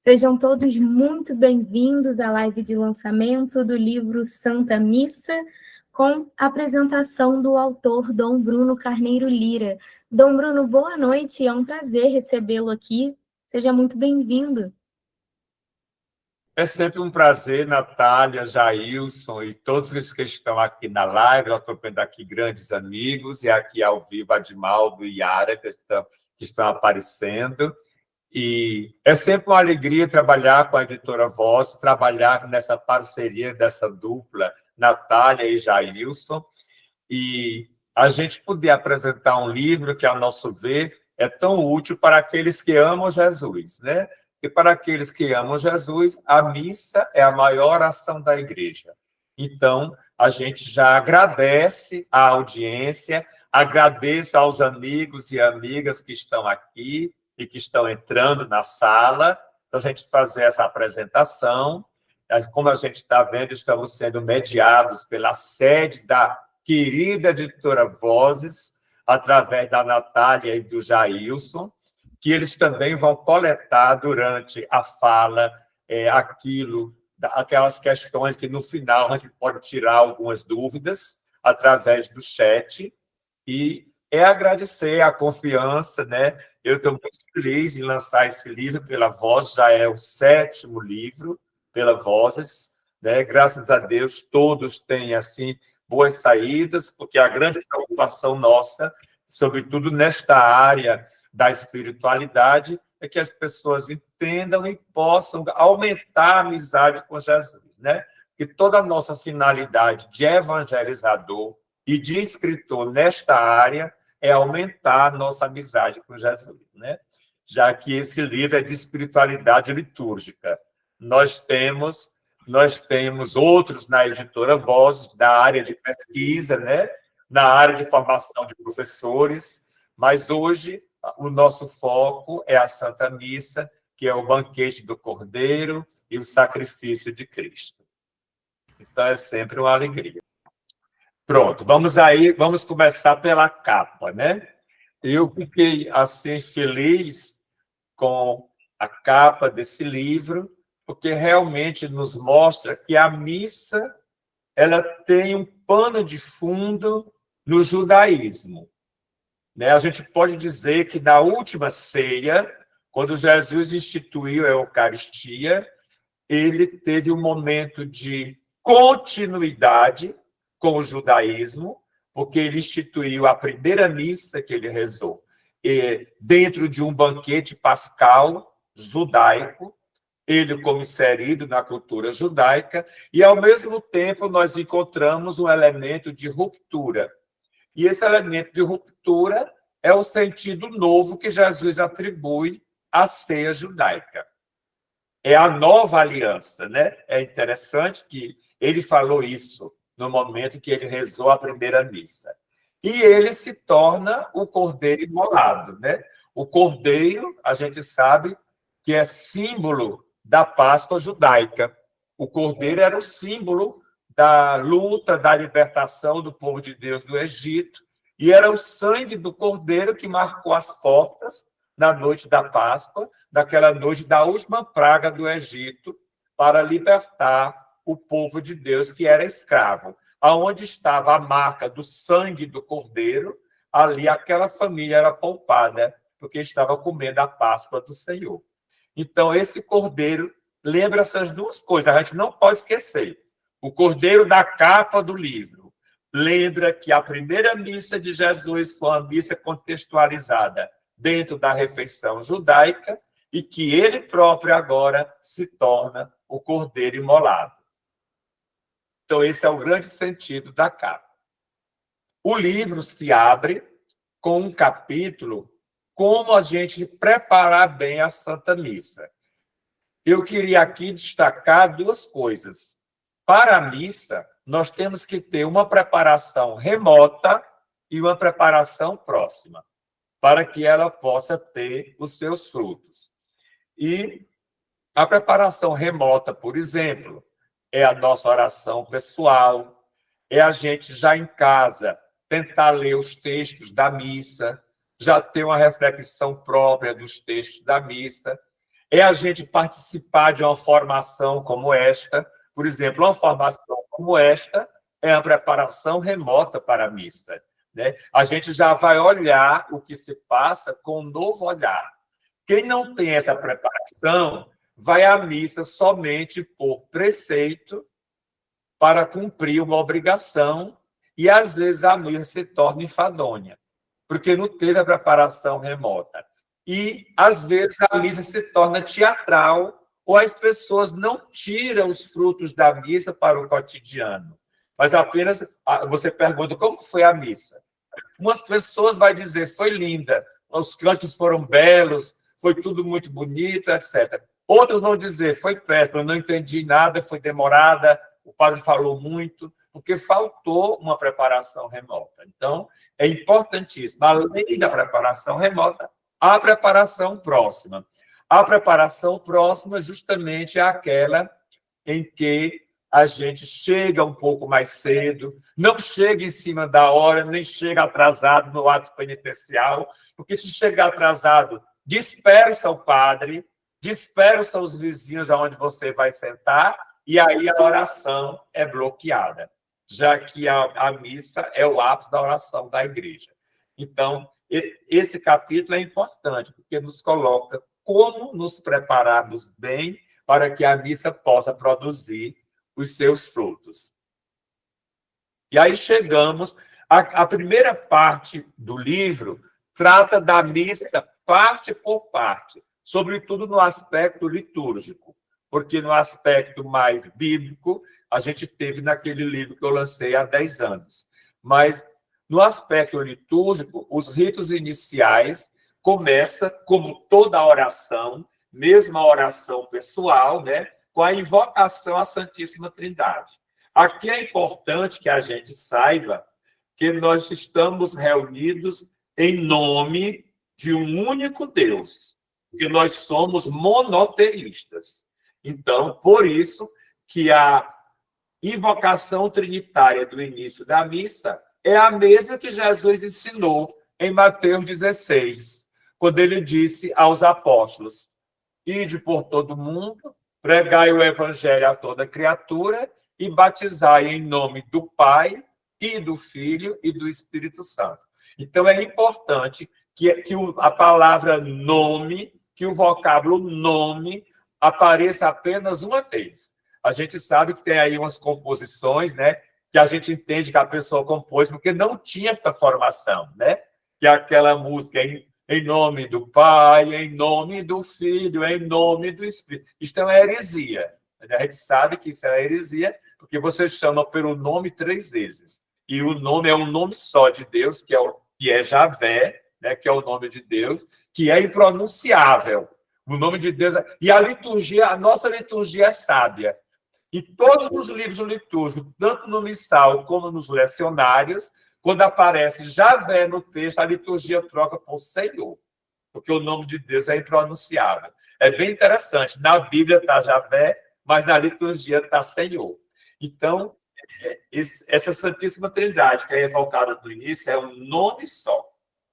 Sejam todos muito bem-vindos à live de lançamento do livro Santa Missa, com a apresentação do autor Dom Bruno Carneiro Lira. Dom Bruno, boa noite, é um prazer recebê-lo aqui. Seja muito bem-vindo. É sempre um prazer, Natália, Jailson e todos os que estão aqui na live. Eu estou vendo aqui grandes amigos e aqui ao vivo Admaldo e Yara, que estão aparecendo. E é sempre uma alegria trabalhar com a Editora Voz, trabalhar nessa parceria dessa dupla, Natália e Jailson, e a gente poder apresentar um livro que, a nosso ver, é tão útil para aqueles que amam Jesus, né? E para aqueles que amam Jesus, a missa é a maior ação da igreja. Então, a gente já agradece à audiência, agradeço aos amigos e amigas que estão aqui e que estão entrando na sala para a gente fazer essa apresentação. Como a gente está vendo, estamos sendo mediados pela sede da querida Editora Vozes, através da Natália e do Jailson, que eles também vão coletar durante a fala aquelas questões que, no final, a gente pode tirar algumas dúvidas através do chat. E agradecer a confiança, né? Eu estou muito feliz em lançar esse livro pela Voz, já é o 7º livro pela Vozes, né? Graças a Deus, todos têm, assim, boas saídas, porque a grande preocupação nossa, sobretudo nesta área da espiritualidade, é que as pessoas entendam e possam aumentar a amizade com Jesus, né? Que toda a nossa finalidade de evangelizador e de escritor nesta área é aumentar a nossa amizade com Jesus, né? Já que esse livro é de espiritualidade litúrgica. Nós temos outros na Editora Vozes, da área de pesquisa, né? Na área de formação de professores, mas hoje o nosso foco é a Santa Missa, que é o banquete do Cordeiro e o sacrifício de Cristo. Então, é sempre uma alegria. Pronto, vamos começar pela capa, né? Eu fiquei, assim, feliz com a capa desse livro, porque realmente nos mostra que a missa ela tem um pano de fundo no judaísmo, né? A gente pode dizer que na última ceia, quando Jesus instituiu a Eucaristia, ele teve um momento de continuidade com o judaísmo, porque ele instituiu a primeira missa que ele rezou dentro de um banquete pascal judaico, ele como inserido na cultura judaica, e, ao mesmo tempo, nós encontramos um elemento de ruptura. E esse elemento de ruptura é o sentido novo que Jesus atribui à ceia judaica. É a nova aliança, né? É interessante que ele falou isso no momento que ele rezou a primeira missa. E ele se torna o cordeiro imolado, né? O cordeiro, a gente sabe que é símbolo da Páscoa judaica. O cordeiro era o símbolo da luta, da libertação do povo de Deus do Egito, e era o sangue do cordeiro que marcou as portas na noite da Páscoa, daquela noite da última praga do Egito, para libertar o povo de Deus que era escravo. Aonde estava a marca do sangue do cordeiro, ali aquela família era poupada, porque estava comendo a Páscoa do Senhor. Então, esse cordeiro lembra essas duas coisas, a gente não pode esquecer. O cordeiro da capa do livro lembra que a primeira missa de Jesus foi uma missa contextualizada dentro da refeição judaica e que ele próprio agora se torna o cordeiro imolado. Então, esse é o grande sentido da capa. O livro se abre com um capítulo como a gente preparar bem a Santa Missa. Eu queria aqui destacar duas coisas. Para a missa, nós temos que ter uma preparação remota e uma preparação próxima, para que ela possa ter os seus frutos. E a preparação remota, por exemplo, é a nossa oração pessoal, é a gente já em casa tentar ler os textos da missa, já ter uma reflexão própria dos textos da missa. é a gente participar de uma formação como esta. Por exemplo, uma formação como esta é a preparação remota para a missa, né? A gente já vai olhar o que se passa com um novo olhar. Quem não tem essa preparação vai à missa somente por preceito, para cumprir uma obrigação, e às vezes a missa se torna enfadonha, porque não teve a preparação remota. E às vezes a missa se torna teatral, ou as pessoas não tiram os frutos da missa para o cotidiano, mas apenas você pergunta como foi a missa. Umas pessoas vão dizer foi linda, os cantos foram belos, foi tudo muito bonito, etc. Outras vão dizer foi péssimo, não entendi nada, foi demorada, o padre falou muito, porque faltou uma preparação remota. Então, é importantíssimo, além da preparação remota, a preparação próxima. A preparação próxima justamente é aquela em que a gente chega um pouco mais cedo, não chega em cima da hora, nem chega atrasado no ato penitencial, porque se chegar atrasado, dispersa o padre, dispersa os vizinhos aonde você vai sentar, e aí a oração é bloqueada, já que a missa é o ápice da oração da igreja. Então, esse capítulo é importante, porque nos coloca como nos prepararmos bem para que a missa possa produzir os seus frutos. E aí chegamos, a primeira parte do livro trata da missa parte por parte, sobretudo no aspecto litúrgico, porque no aspecto mais bíblico, a gente teve naquele livro que eu lancei há 10 anos. Mas no aspecto litúrgico, os ritos iniciais começam, como toda oração, mesmo a oração pessoal, né, com a invocação à Santíssima Trindade. Aqui é importante que a gente saiba que nós estamos reunidos em nome de um único Deus, que nós somos monoteístas. Então, por isso que a invocação trinitária do início da missa é a mesma que Jesus ensinou em Mateus 16, quando ele disse aos apóstolos: ide por todo mundo, pregai o evangelho a toda criatura e batizai em nome do Pai e do Filho e do Espírito Santo. Então, é importante que a palavra nome, que o vocábulo nome apareça apenas uma vez. A gente sabe que tem aí umas composições, né, que a gente entende que a pessoa compôs porque não tinha essa formação, né? Que é aquela música em nome do Pai, em nome do Filho, em nome do Espírito. Isto é uma heresia. A gente sabe que isso é heresia porque você chama pelo nome 3 vezes. E o nome é um nome só de Deus, que é Javé, né, que é o nome de Deus, que é impronunciável. O nome de Deus. E a liturgia, a nossa liturgia é sábia. E todos os livros litúrgicos, tanto no missal como nos lecionários, quando aparece Javé no texto, a liturgia troca por Senhor, porque o nome de Deus é impronunciável. É bem interessante. Na Bíblia está Javé, mas na liturgia está Senhor. Então, essa Santíssima Trindade, que é evocada no início, é um nome só,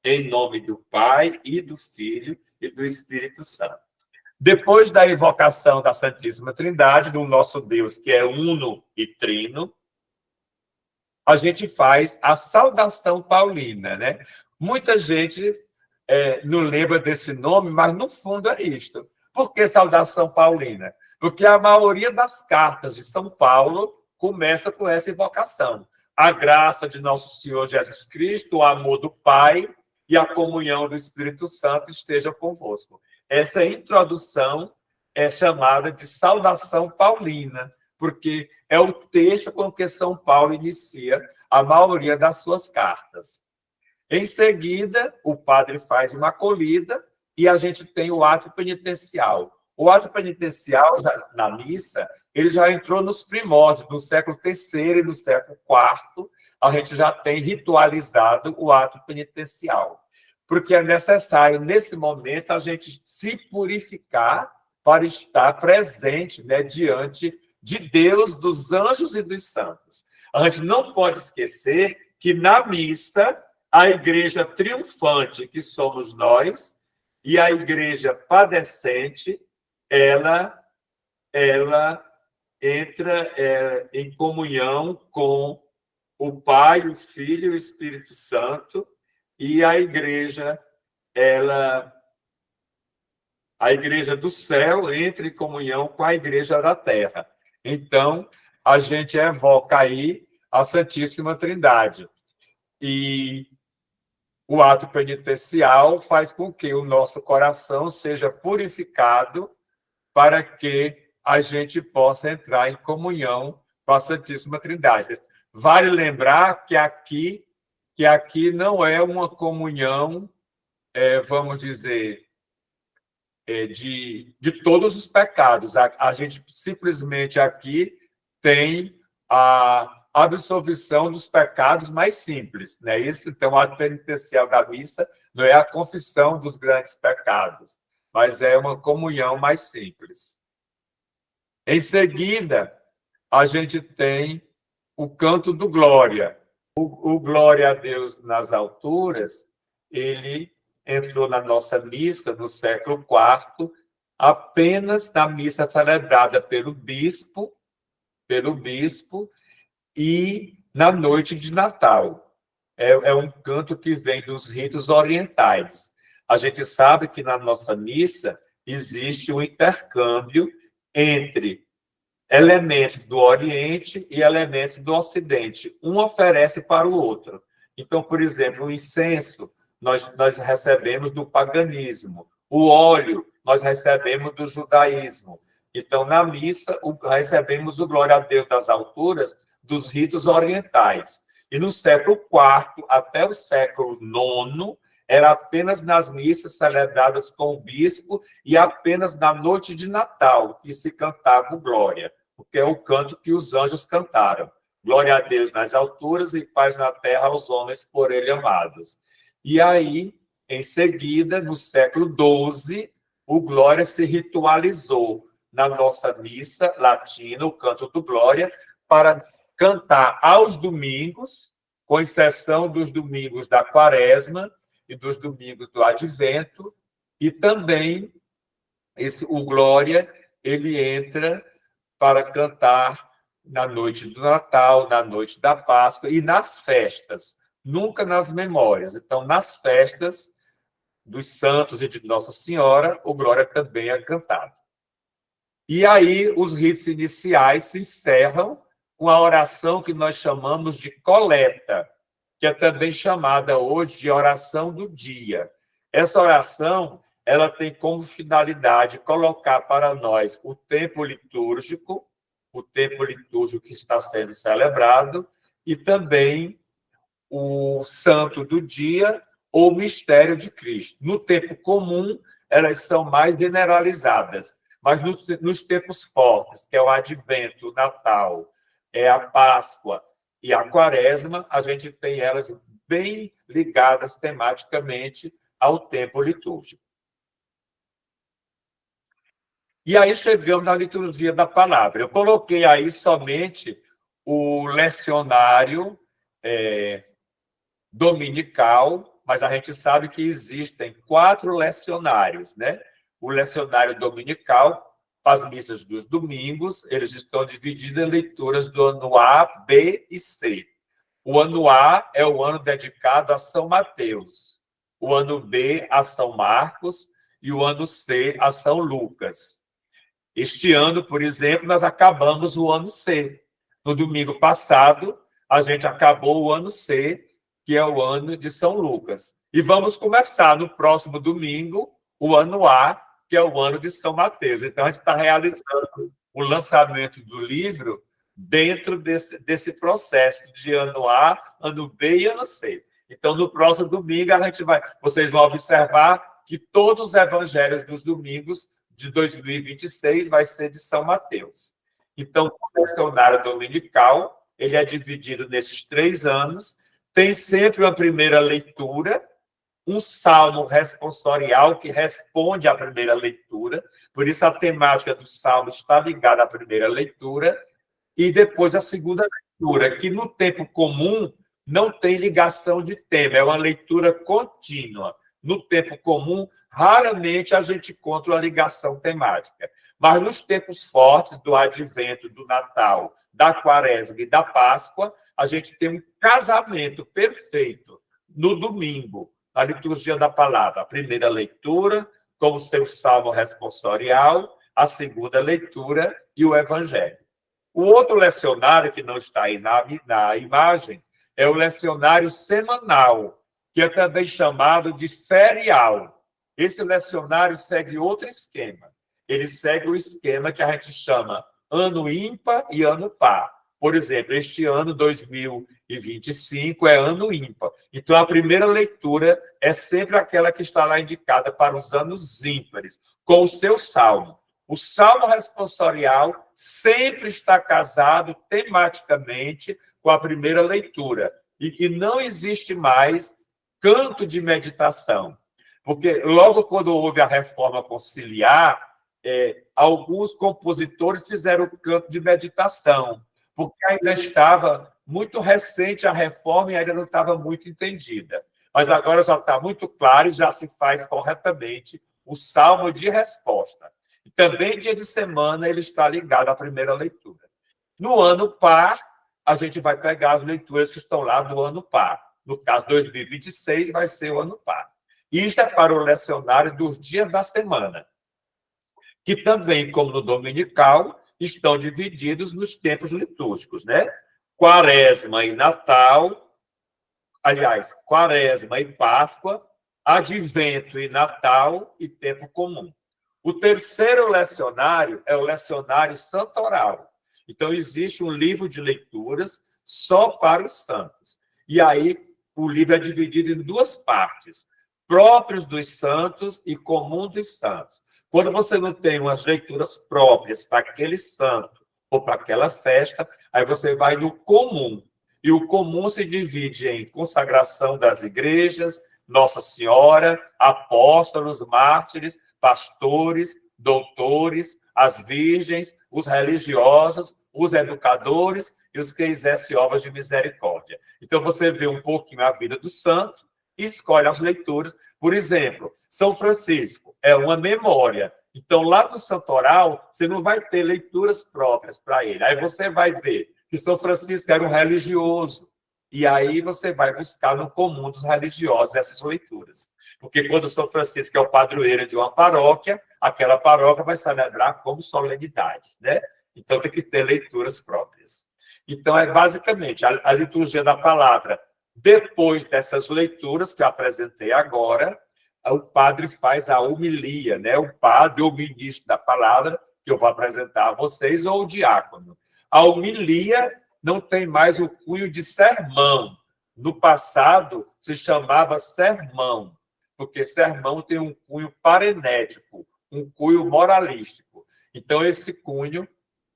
em nome do Pai e do Filho e do Espírito Santo. Depois da invocação da Santíssima Trindade, do nosso Deus, que é uno e trino, a gente faz a saudação paulina, né? Muita gente não lembra desse nome, mas no fundo é isto. Por que saudação paulina? Porque a maioria das cartas de São Paulo começa com essa invocação. A graça de nosso Senhor Jesus Cristo, o amor do Pai e a comunhão do Espírito Santo estejam convosco. Essa introdução é chamada de saudação paulina, porque é o texto com que São Paulo inicia a maioria das suas cartas. Em seguida, o padre faz uma acolhida e a gente tem o ato penitencial. O ato penitencial, na missa, ele já entrou nos primórdios, no século III e no século IV, a gente já tem ritualizado o ato penitencial, porque é necessário, nesse momento, a gente se purificar para estar presente, né, diante de Deus, dos anjos e dos santos. A gente não pode esquecer que, na missa, a igreja triunfante, que somos nós, e a igreja padecente, ela entra em comunhão com o Pai, o Filho e o Espírito Santo, e a igreja do céu entra em comunhão com a igreja da terra. Então, a gente evoca aí a Santíssima Trindade. E o ato penitencial faz com que o nosso coração seja purificado para que a gente possa entrar em comunhão com a Santíssima Trindade. Vale lembrar que aqui não é uma comunhão, vamos dizer, de todos os pecados. A gente simplesmente aqui tem a absolvição dos pecados mais simples, né? Isso, então, o ato penitencial da missa não é a confissão dos grandes pecados, mas é uma comunhão mais simples. Em seguida, a gente tem o canto do Glória. O Glória a Deus nas alturas, ele entrou na nossa missa no século IV, apenas na missa celebrada pelo bispo, e na noite de Natal. É um canto que vem dos ritos orientais. A gente sabe que na nossa missa existe um intercâmbio entre elementos do Oriente e elementos do Ocidente. Um oferece para o outro. Então, por exemplo, o incenso nós recebemos do paganismo. O óleo nós recebemos do judaísmo. Então, na missa, recebemos o Glória a Deus das alturas dos ritos orientais. E no século IV até o século IX, era apenas nas missas celebradas com o bispo e apenas na noite de Natal que se cantava o Glória, porque é o canto que os anjos cantaram. Glória a Deus nas alturas e paz na terra aos homens por ele amados. E aí, em seguida, no século XII, o Glória se ritualizou na nossa missa latina, o canto do Glória, para cantar aos domingos, com exceção dos domingos da Quaresma e dos domingos do Advento, e também o Glória, ele entra para cantar na noite do Natal, na noite da Páscoa e nas festas, nunca nas memórias. Então, nas festas dos santos e de Nossa Senhora, o Glória também é cantado. E aí, os ritos iniciais se encerram com a oração que nós chamamos de coleta, que é também chamada hoje de oração do dia. Essa oração, ela tem como finalidade colocar para nós o tempo litúrgico que está sendo celebrado, e também o santo do dia ou mistério de Cristo. No tempo comum, elas são mais generalizadas, mas nos tempos fortes, que é o Advento, o Natal, é a Páscoa e a Quaresma, a gente tem elas bem ligadas tematicamente ao tempo litúrgico. E aí chegamos na liturgia da palavra. Eu coloquei aí somente o lecionário dominical, mas a gente sabe que existem 4 lecionários, né? O lecionário dominical, as missas dos domingos, eles estão divididos em leituras do ano A, B e C. O ano A é o ano dedicado a São Mateus, o ano B a São Marcos e o ano C a São Lucas. Este ano, por exemplo, nós acabamos o ano C. No domingo passado, a gente acabou o ano C, que é o ano de São Lucas. E vamos começar no próximo domingo o ano A, que é o ano de São Mateus. Então, a gente está realizando o lançamento do livro dentro desse processo de ano A, ano B e ano C. Então, no próximo domingo, vocês vão observar que todos os evangelhos dos domingos de 2026 vai ser de São Mateus. Então, o lecionário dominical, ele é dividido nesses 3 anos, tem sempre uma primeira leitura, um salmo responsorial que responde à primeira leitura, por isso a temática do salmo está ligada à primeira leitura, e depois a segunda leitura, que no tempo comum não tem ligação de tema, é uma leitura contínua. No tempo comum, raramente a gente encontra uma ligação temática. Mas nos tempos fortes do Advento, do Natal, da Quaresma e da Páscoa, a gente tem um casamento perfeito no domingo, na liturgia da palavra. A primeira leitura, com o seu salmo responsorial, a segunda leitura e o evangelho. O outro lecionário, que não está aí na imagem, é o lecionário semanal, que é também chamado de ferial. Esse lecionário segue outro esquema. Ele segue o esquema que a gente chama ano ímpar e ano par. Por exemplo, este ano, 2025, é ano ímpar. Então, a primeira leitura é sempre aquela que está lá indicada para os anos ímpares, com o seu salmo. O salmo responsorial sempre está casado tematicamente com a primeira leitura. E não existe mais canto de meditação. Porque logo quando houve a reforma conciliar, alguns compositores fizeram o canto de meditação, porque ainda estava muito recente a reforma e ainda não estava muito entendida. Mas agora já está muito claro e já se faz corretamente o salmo de resposta. E também, dia de semana, ele está ligado à primeira leitura. No ano par, a gente vai pegar as leituras que estão lá do ano par. No caso, 2026 vai ser o ano par. Isto é para o lecionário dos dias da semana, que também, como no dominical, estão divididos nos tempos litúrgicos, né? Quaresma e Natal, aliás, Quaresma e Páscoa, Advento e Natal e tempo comum. O terceiro lecionário é o lecionário santoral. Então, existe um livro de leituras só para os santos. E aí, o livro é dividido em duas partes, próprios dos santos e comum dos santos. Quando você não tem umas leituras próprias para aquele santo ou para aquela festa, aí você vai no comum. E o comum se divide em consagração das igrejas, Nossa Senhora, apóstolos, mártires, pastores, doutores, as virgens, os religiosos, os educadores e os que exercem obras de misericórdia. Então, você vê um pouquinho a vida do santo e escolhe as leituras. Por exemplo, São Francisco é uma memória. Então, lá no santoral, você não vai ter leituras próprias para ele. Aí você vai ver que São Francisco era um religioso. E aí você vai buscar no comum dos religiosos essas leituras. Porque quando São Francisco é o padroeiro de uma paróquia, aquela paróquia vai celebrar como solenidade, né? Então, tem que ter leituras próprias. Então, é basicamente a liturgia da palavra. Depois dessas leituras que eu apresentei agora, o padre faz a homilia, né? O padre ou o ministro da palavra, que eu vou apresentar a vocês, ou o diácono. A homilia não tem mais o cunho de sermão. No passado, se chamava sermão, porque sermão tem um cunho parenético, um cunho moralístico. Então, esse cunho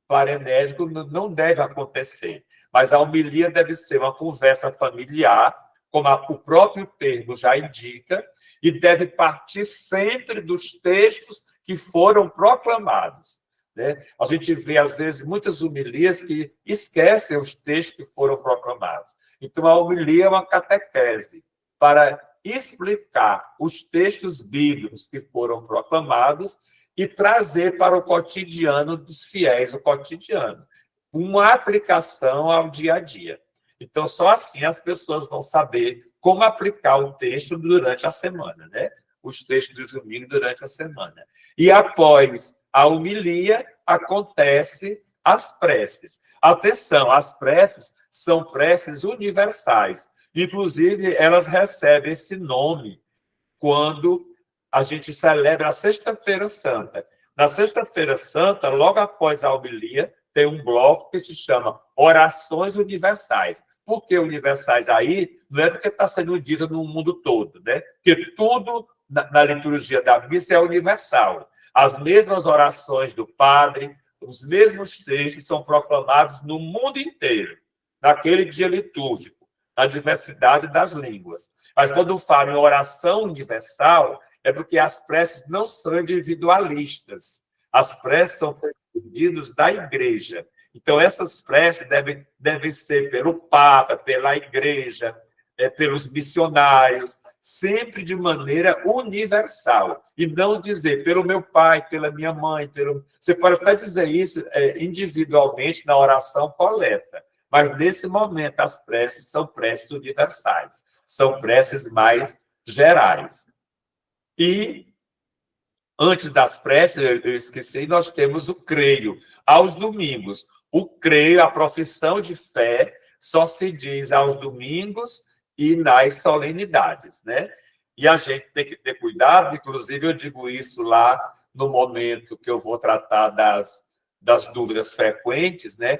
parenético não deve acontecer. Mas a homilia deve ser uma conversa familiar, como o próprio termo já indica, e deve partir sempre dos textos que foram proclamados, né? A gente vê, às vezes, muitas homilias que esquecem os textos que foram proclamados. Então, a homilia é uma catequese para explicar os textos bíblicos que foram proclamados e trazer para o cotidiano dos fiéis, o cotidiano, uma aplicação ao dia a dia. Então, só assim as pessoas vão saber como aplicar o texto durante a semana, né? Os textos do domingo durante a semana. E após a homilia, acontece as preces. Atenção, as preces são preces universais. Inclusive, elas recebem esse nome quando a gente celebra a Sexta-feira Santa. Na Sexta-feira Santa, logo após a homilia, tem um bloco que se chama Orações Universais. Por que universais aí? Não é porque está sendo dito no mundo todo, né? Porque tudo na liturgia da missa é universal. As mesmas orações do padre, os mesmos textos são proclamados no mundo inteiro, naquele dia litúrgico, na diversidade das línguas. Mas quando falo em oração universal, é porque as preces não são individualistas. As preces são pedidos da igreja. Então, essas preces devem ser pelo Papa, pela igreja, pelos missionários, sempre de maneira universal, e não dizer pelo meu pai, pela minha mãe, você pode até dizer isso individualmente na oração coleta, mas nesse momento as preces são preces universais, são preces mais gerais. E antes das preces, eu esqueci, nós temos o creio, aos domingos. O creio, a profissão de fé, só se diz aos domingos e nas solenidades, né? E a gente tem que ter cuidado, inclusive eu digo isso lá no momento que eu vou tratar das dúvidas frequentes, né?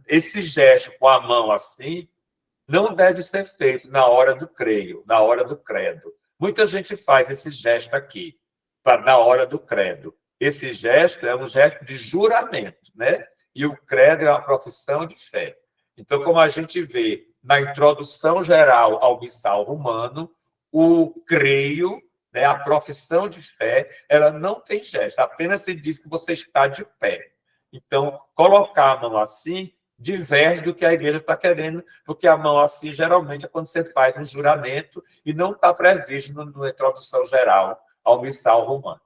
Esse gesto com a mão assim não deve ser feito na hora do creio, na hora do credo. Muita gente faz esse gesto aqui, na hora do credo. Esse gesto é um gesto de juramento, né? E o credo é uma profissão de fé. Então, como a gente vê na introdução geral ao missal romano, o creio, né, a profissão de fé, ela não tem gesto, apenas se diz que você está de pé. Então, colocar a mão assim diverge do que a igreja está querendo, porque a mão assim, geralmente, é quando você faz um juramento e não está previsto na introdução geral ao missal romano.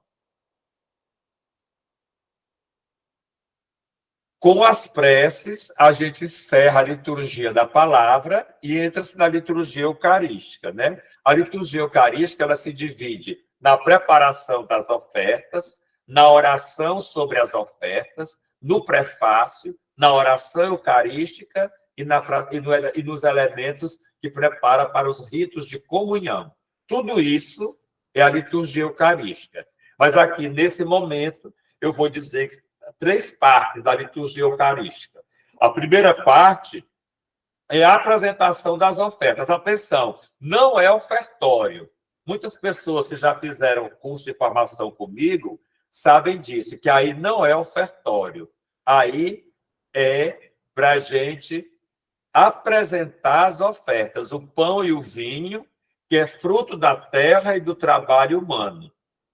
Com as preces, a gente encerra a liturgia da palavra e entra-se na liturgia eucarística, né? A liturgia eucarística, ela se divide na preparação das ofertas, na oração sobre as ofertas, no prefácio, na oração eucarística e nos elementos que prepara para os ritos de comunhão. Tudo isso é a liturgia eucarística. Mas aqui, nesse momento, eu vou dizer 3 partes da liturgia eucarística. A primeira parte é a apresentação das ofertas. Atenção, não é ofertório. Muitas pessoas que já fizeram curso de formação comigo sabem disso, que aí não é ofertório. Aí é para a gente apresentar as ofertas, o pão e o vinho, que é fruto da terra e do trabalho humano.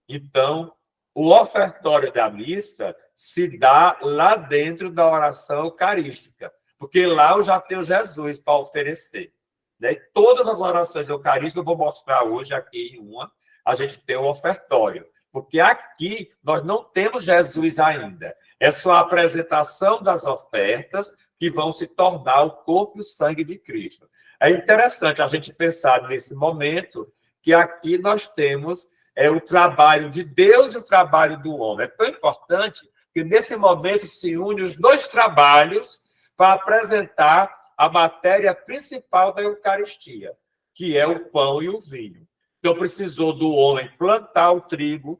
Então, o ofertório da missa se dá lá dentro da oração eucarística, porque lá eu já tenho Jesus para oferecer. Né? Todas as orações eucarísticas, eu vou mostrar hoje aqui em uma, a gente tem o ofertório, porque aqui nós não temos Jesus ainda. É só a apresentação das ofertas que vão se tornar o corpo e o sangue de Cristo. É interessante a gente pensar nesse momento que aqui nós temos o trabalho de Deus e o trabalho do homem. É tão importante que nesse momento se unem os 2 trabalhos para apresentar a matéria principal da Eucaristia, que é o pão e o vinho. Então, precisou do homem plantar o trigo,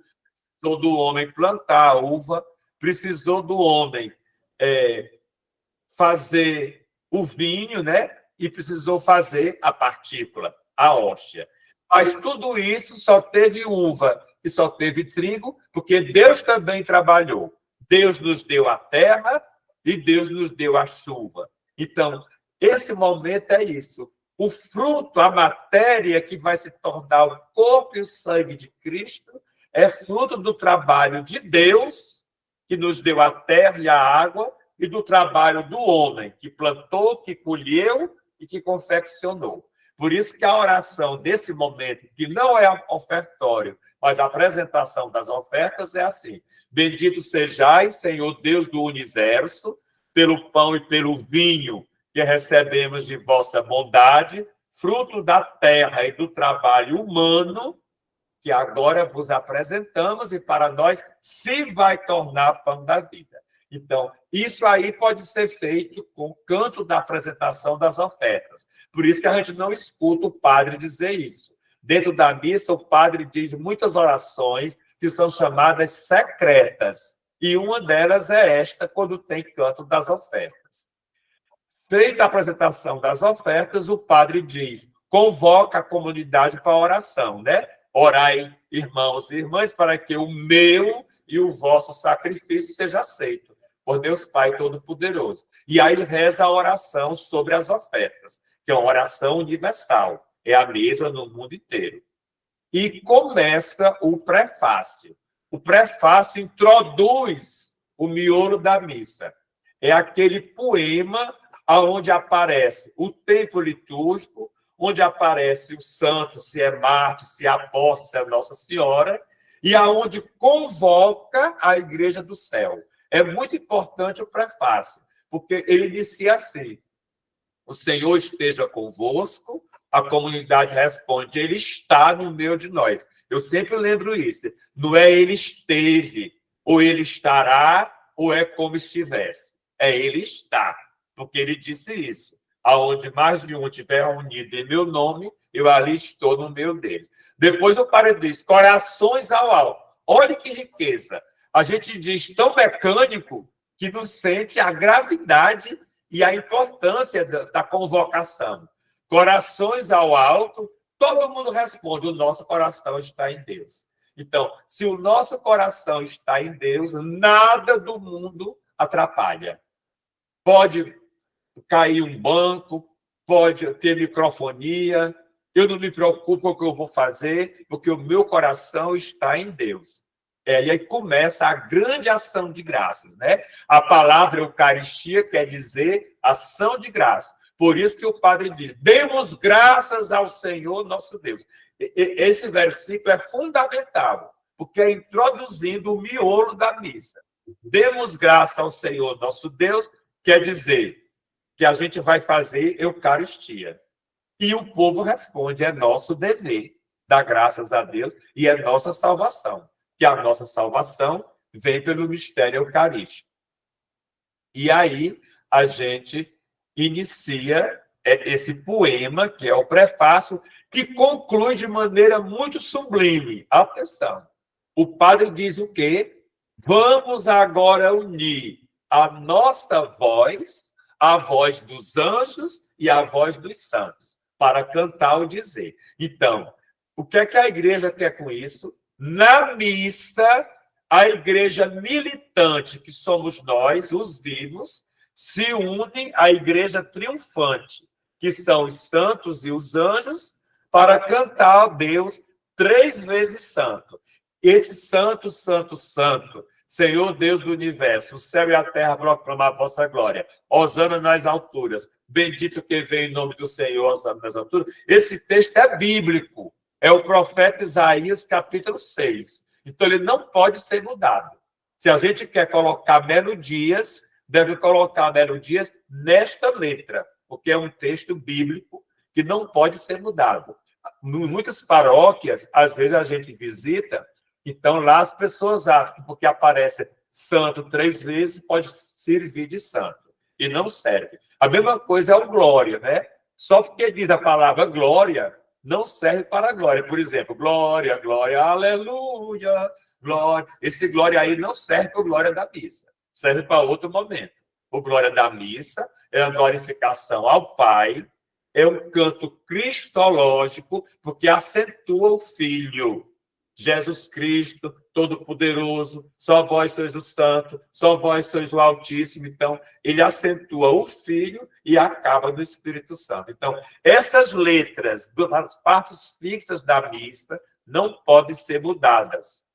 precisou do homem plantar a uva, precisou do homem fazer o vinho, né? E precisou fazer a partícula, a hóstia. Mas tudo isso só teve uva e só teve trigo, porque Deus também trabalhou. Deus nos deu a terra e Deus nos deu a chuva. Então, esse momento é isso. O fruto, a matéria que vai se tornar o corpo e o sangue de Cristo, é fruto do trabalho de Deus, que nos deu a terra e a água, e do trabalho do homem, que plantou, que colheu e que confeccionou. Por isso que a oração desse momento, que não é ofertório, mas a apresentação das ofertas é assim: bendito sejais, Senhor Deus do universo, pelo pão e pelo vinho que recebemos de vossa bondade, fruto da terra e do trabalho humano, que agora vos apresentamos e para nós se vai tornar pão da vida. Então, isso aí pode ser feito com o canto da apresentação das ofertas. Por isso que a gente não escuta o padre dizer isso. Dentro da missa, o padre diz muitas orações que são chamadas secretas. E uma delas é esta, quando tem canto das ofertas. Feita a apresentação das ofertas, o padre diz, convoca a comunidade para a oração, né? Orai, irmãos e irmãs, para que o meu e o vosso sacrifício seja aceito por Deus Pai Todo-Poderoso. E aí reza a oração sobre as ofertas, que é uma oração universal, é a mesma no mundo inteiro. E começa o prefácio. O prefácio introduz o miolo da missa. É aquele poema onde aparece o tempo litúrgico, onde aparece o santo, se é Marte, se é apóstolo, se é Nossa Senhora, e aonde convoca a igreja do céu. É muito importante o prefácio, porque ele inicia assim: o Senhor esteja convosco, a comunidade responde, ele está no meio de nós. Eu sempre lembro isso, não é ele esteve, ou ele estará, ou é como estivesse. É ele está, porque ele disse isso. Aonde mais de um estiver reunido em meu nome, eu ali estou no meio deles. Depois o padre diz, corações ao alto. Olha que riqueza. A gente diz tão mecânico que não sente a gravidade e a importância da convocação. Corações ao alto, todo mundo responde, o nosso coração está em Deus. Então, se o nosso coração está em Deus, nada do mundo atrapalha. Pode cair um banco, pode ter microfonia, eu não me preocupo com o que eu vou fazer, porque o meu coração está em Deus. E aí começa a grande ação de graças, né? A palavra Eucaristia quer dizer ação de graças. Por isso que o padre diz, demos graças ao Senhor nosso Deus. Esse versículo é fundamental, porque é introduzindo o miolo da missa. Demos graças ao Senhor nosso Deus, quer dizer que a gente vai fazer Eucaristia. E o povo responde, é nosso dever dar graças a Deus e é nossa salvação. Que a nossa salvação vem pelo mistério eucarístico. E aí a gente inicia esse poema, que é o prefácio, que conclui de maneira muito sublime. Atenção! O padre diz o quê? Vamos agora unir a nossa voz, a voz dos anjos e a voz dos santos, para cantar ou dizer. Então, o que é que a igreja quer com isso? Na missa, a igreja militante, que somos nós, os vivos, se une à igreja triunfante, que são os santos e os anjos, para cantar a Deus 3 vezes santo. Esse santo, santo, santo, Senhor Deus do universo, o céu e a terra proclamam a vossa glória. Hosana nas alturas, bendito que vem em nome do Senhor, hosana nas alturas. Esse texto é bíblico, é o profeta Isaías, capítulo 6. Então, ele não pode ser mudado. Se a gente quer colocar melodias, deve colocar melodias nesta letra, porque é um texto bíblico que não pode ser mudado. Em muitas paróquias, às vezes a gente visita, então lá as pessoas acham que porque aparece santo 3 vezes, pode servir de santo. E não serve. A mesma coisa é o glória, né? Só porque diz a palavra glória, não serve para a glória. Por exemplo, glória, glória, aleluia, glória. Esse glória aí não serve para o glória da missa. Serve para outro momento. O glória da missa é a glorificação ao Pai, é um canto cristológico, porque acentua o Filho. Jesus Cristo, Todo-Poderoso, só vós sois o Santo, só vós sois o Altíssimo. Então, ele acentua o Filho e acaba no Espírito Santo. Então, essas letras das partes fixas da missa não podem ser mudadas,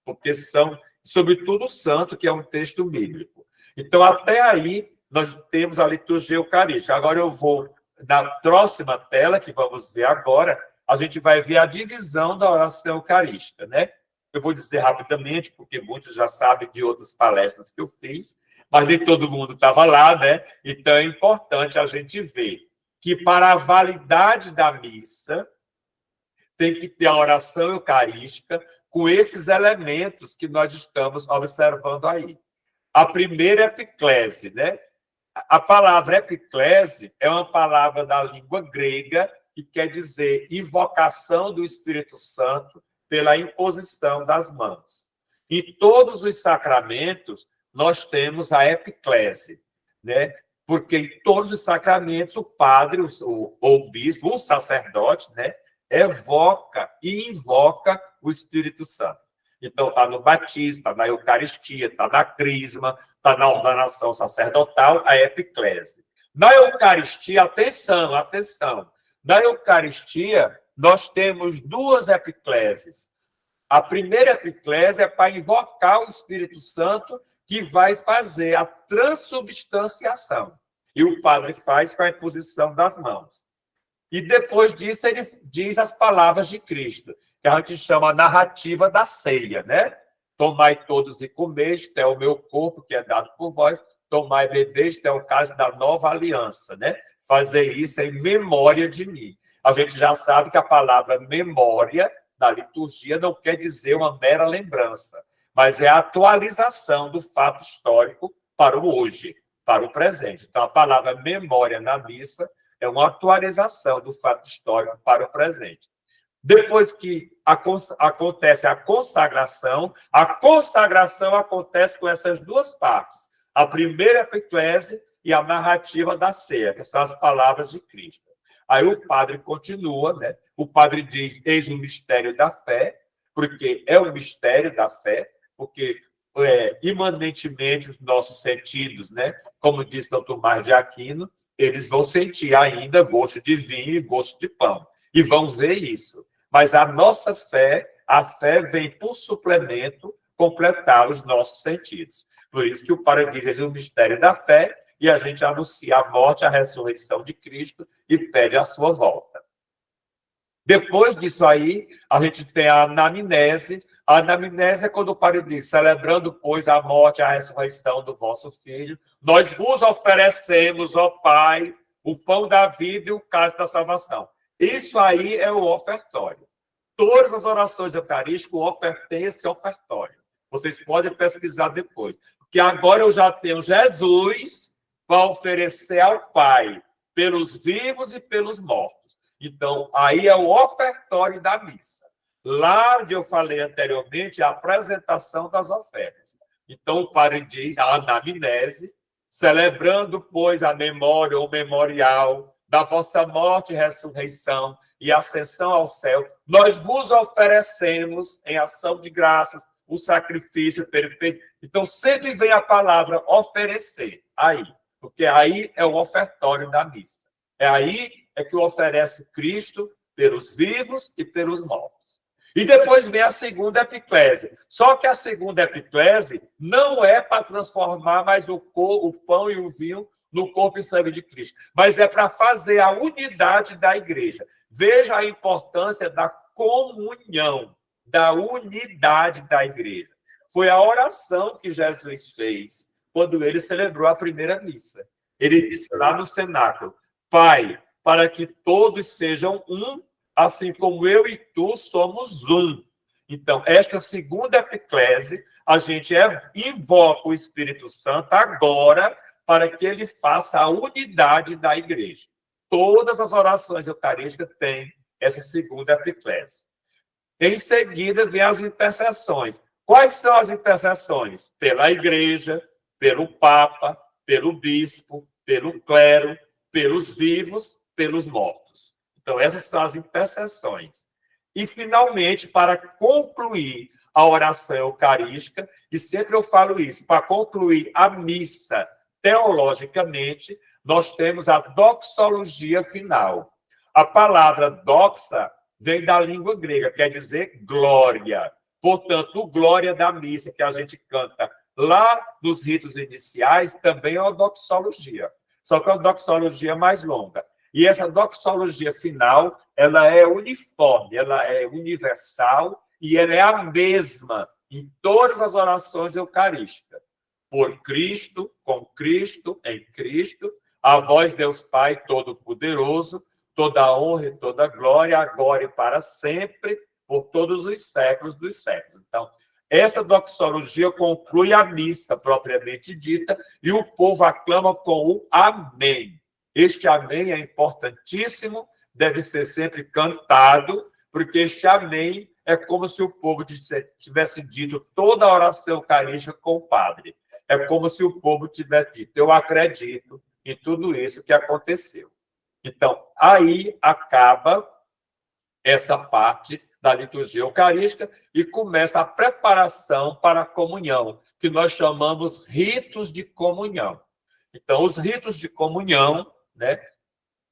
porque são, sobretudo, o Santo, que é um texto bíblico. Então, até aí, nós temos a liturgia eucarística. Agora eu vou, na próxima tela, que vamos ver agora, a gente vai ver a divisão da oração eucarística, né? Eu vou dizer rapidamente, porque muitos já sabem de outras palestras que eu fiz, mas nem todo mundo estava lá, né? Então, é importante a gente ver que, para a validade da missa, tem que ter a oração eucarística com esses elementos que nós estamos observando aí. A primeira é epiclese, né? A palavra epiclese é uma palavra da língua grega que quer dizer invocação do Espírito Santo pela imposição das mãos. Em todos os sacramentos, nós temos a epiclese, né? Porque em todos os sacramentos, o padre, ou o bispo, o sacerdote, né? Evoca e invoca o Espírito Santo. Então, está no batismo, está na Eucaristia, está na crisma, está na ordenação sacerdotal, a epiclese. Na Eucaristia, atenção, atenção. Na Eucaristia, nós temos 2 epicleses. A primeira epiclese é para invocar o Espírito Santo, que vai fazer a transubstanciação. E o padre faz com a imposição das mãos. E depois disso ele diz as palavras de Cristo, que a gente chama a narrativa da ceia, né? Tomai todos e comeis, isto é o meu corpo que é dado por vós, tomai e bebeis, isto é o caso da nova aliança, né? Fazer isso em memória de mim. A gente já sabe que a palavra memória da liturgia não quer dizer uma mera lembrança, mas é a atualização do fato histórico para o hoje, para o presente. Então, a palavra memória na missa é uma atualização do fato histórico para o presente. Depois que acontece a consagração acontece com essas duas partes. A primeira epiclese e a narrativa da ceia, que são as palavras de Cristo. Aí o padre continua, né? O padre diz, eis o mistério da fé, porque é o mistério da fé, porque imanentemente os nossos sentidos, né? Como diz São Tomás de Aquino, eles vão sentir ainda gosto de vinho e gosto de pão, e vão ver isso. Mas a nossa fé, a fé vem por suplemento completar os nossos sentidos. Por isso que o padre diz, eis o mistério da fé, e a gente anuncia a morte e a ressurreição de Cristo e pede a sua volta. Depois disso aí, a gente tem a anamnese. A anamnese é quando o padre diz, celebrando, pois, a morte e a ressurreição do vosso Filho, nós vos oferecemos, ó Pai, o pão da vida e o cálice da salvação. Isso aí é o ofertório. Todas as orações eucarísticas têm esse ofertório. Vocês podem pesquisar depois. Porque agora eu já tenho Jesus para oferecer ao Pai, pelos vivos e pelos mortos. Então, aí é o ofertório da missa. Lá onde eu falei anteriormente, a apresentação das ofertas. Então, o padre diz, a anamnese, celebrando, pois, a memória ou memorial da vossa morte e ressurreição e ascensão ao céu, nós vos oferecemos, em ação de graças, o sacrifício perfeito. Então, sempre vem a palavra oferecer, aí, porque aí é o ofertório da missa. É aí que oferece Cristo pelos vivos e pelos mortos. E depois vem a segunda epiclese. Só que a segunda epiclese não é para transformar mais o pão e o vinho no corpo e sangue de Cristo, mas é para fazer a unidade da igreja. Veja a importância da comunhão, da unidade da igreja. Foi a oração que Jesus fez quando ele celebrou a primeira missa. Ele disse lá no cenáculo, Pai, para que todos sejam um, assim como eu e tu somos um. Então, esta segunda epiclese, a gente invoca o Espírito Santo agora para que ele faça a unidade da igreja. Todas as orações eucarísticas têm essa segunda epiclese. Em seguida, vem as intercessões. Quais são as intercessões? Pela igreja, pelo Papa, pelo bispo, pelo clero, pelos vivos, pelos mortos. Então, essas são as intercessões. E, finalmente, para concluir a oração eucarística, e sempre eu falo isso, para concluir a missa teologicamente, nós temos a doxologia final. A palavra doxa vem da língua grega, quer dizer glória. Portanto, o glória da missa que a gente canta lá nos ritos iniciais também é uma doxologia. Só que é uma doxologia mais longa. E essa doxologia final, ela é uniforme, ela é universal e ela é a mesma em todas as orações eucarísticas. Por Cristo, com Cristo, em Cristo, a vós, Deus Pai Todo-Poderoso, toda a honra e toda a glória, agora e para sempre, por todos os séculos dos séculos. Então, essa doxologia conclui a missa propriamente dita e o povo aclama com o amém. Este amém é importantíssimo, deve ser sempre cantado, porque este amém é como se o povo tivesse dito toda a oração eucarística com o padre. É como se o povo tivesse dito, eu acredito em tudo isso que aconteceu. Então, aí acaba essa parte da liturgia eucarística e começa a preparação para a comunhão, que nós chamamos ritos de comunhão. Então, os ritos de comunhão, né?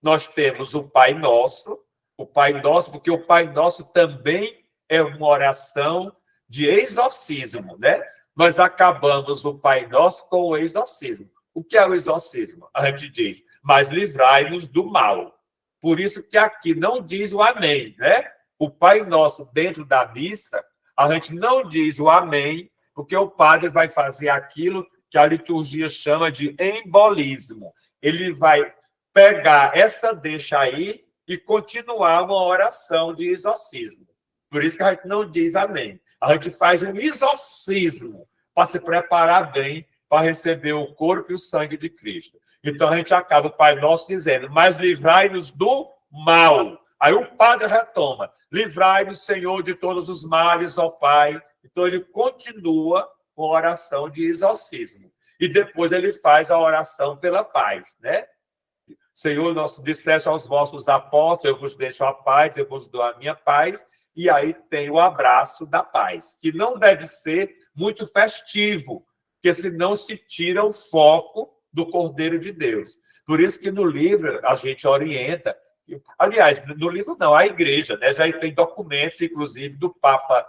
Nós temos o Pai Nosso, porque o Pai Nosso também é uma oração de exorcismo, né? Nós acabamos o Pai Nosso com o exorcismo. O que é o exorcismo? A gente diz, mas livrai-nos do mal. Por isso que aqui não diz o amém, né? O Pai Nosso dentro da missa, a gente não diz o amém, porque o padre vai fazer aquilo que a liturgia chama de embolismo. Ele vai pegar essa deixa aí e continuar uma oração de exorcismo. Por isso que a gente não diz amém. A gente faz um exorcismo para se preparar bem para receber o corpo e o sangue de Cristo. Então a gente acaba o Pai Nosso dizendo, mas livrai-nos do mal. Aí o padre retoma, livrai-nos, Senhor, de todos os males, ó Pai. Então ele continua com a oração de exorcismo. E depois ele faz a oração pela paz, né? Senhor, nós disseste aos vossos apóstolos, eu vos deixo a paz, eu vos dou a minha paz. E aí tem o abraço da paz, que não deve ser muito festivo, porque senão se tira o foco do Cordeiro de Deus. Por isso que no livro a gente orienta, aliás, no livro não, a igreja, né, já tem documentos, inclusive, do Papa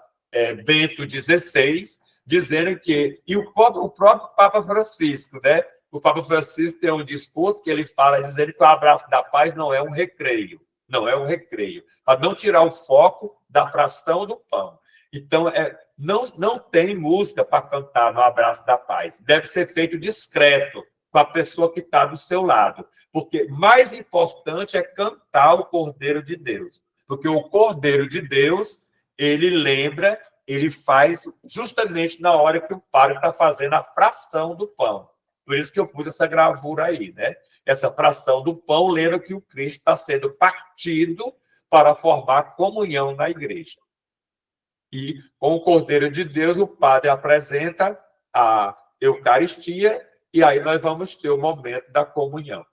Bento XVI, dizendo que, e o próprio Papa Francisco, né, o Papa Francisco tem um discurso que ele fala, dizendo que o abraço da paz não é um recreio, não é um recreio, para não tirar o foco da fração do pão. Então, não tem música para cantar no abraço da paz. Deve ser feito discreto com a pessoa que está do seu lado. Porque mais importante é cantar o Cordeiro de Deus. Porque o Cordeiro de Deus, ele lembra, ele faz justamente na hora que o padre está fazendo a fração do pão. Por isso que eu pus essa gravura aí, né? Essa fração do pão lembra que o Cristo está sendo partido para formar comunhão na igreja. E com o Cordeiro de Deus, o padre apresenta a Eucaristia e aí nós vamos ter o momento da comunhão.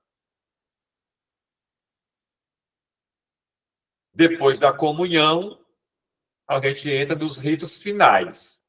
Depois da comunhão, a gente entra nos ritos finais.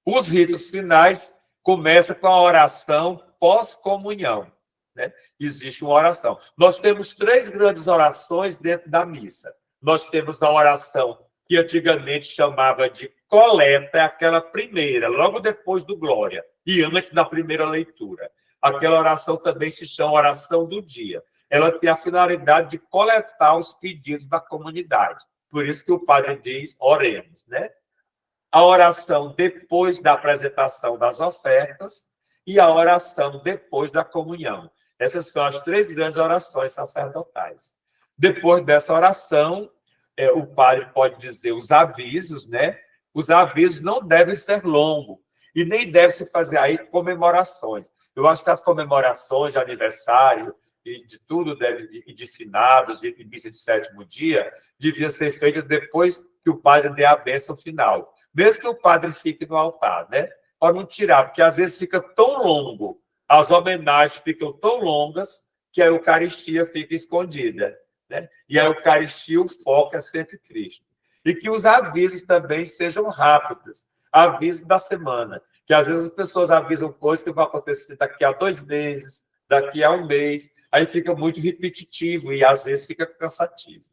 Os ritos finais começam com a oração pós-comunhão, né? Existe uma oração. Nós temos 3 grandes orações dentro da missa. Nós temos a oração que antigamente chamava de coleta, aquela primeira, logo depois do Glória, e antes da primeira leitura. Aquela oração também se chama oração do dia. Ela tem a finalidade de coletar os pedidos da comunidade. Por isso que o padre diz, oremos, né? A oração depois da apresentação das ofertas e a oração depois da comunhão. Essas são as 3 grandes orações sacerdotais. Depois dessa oração, o padre pode dizer os avisos, né? Os avisos não devem ser longos e nem deve se fazer aí comemorações. Eu acho que as comemorações de aniversário e de tudo, de finados, de missa de 7º dia, deviam ser feitas depois que o padre dê a bênção final. Mesmo que o padre fique no altar, né? Para não tirar, porque às vezes fica tão longo, as homenagens ficam tão longas, que a Eucaristia fica escondida, né? E a Eucaristia, o foco é sempre Cristo. E que os avisos também sejam rápidos, avisos da semana, que às vezes as pessoas avisam coisas que vão acontecer daqui a 2 meses, daqui a 1 mês, aí fica muito repetitivo e às vezes fica cansativo.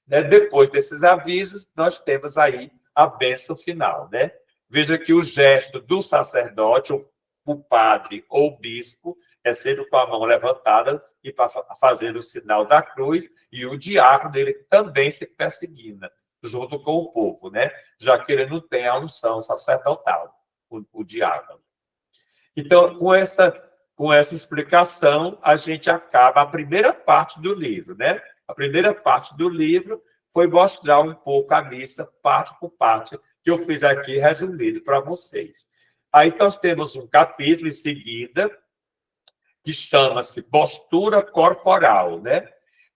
Né? Depois desses avisos, nós temos aí a bênção final, né? Veja que o gesto do sacerdote, o padre ou o bispo, é sempre com a mão levantada e para fazer o sinal da cruz, e o diácono ele também se persigna, junto com o povo, né? Já que ele não tem a unção sacerdotal, o diácono. Então, com essa explicação, a gente acaba a primeira parte do livro, né? A primeira parte do livro foi mostrar um pouco a missa, parte por parte, que eu fiz aqui resumido para vocês. Aí nós temos um capítulo em seguida, que chama-se postura corporal, né?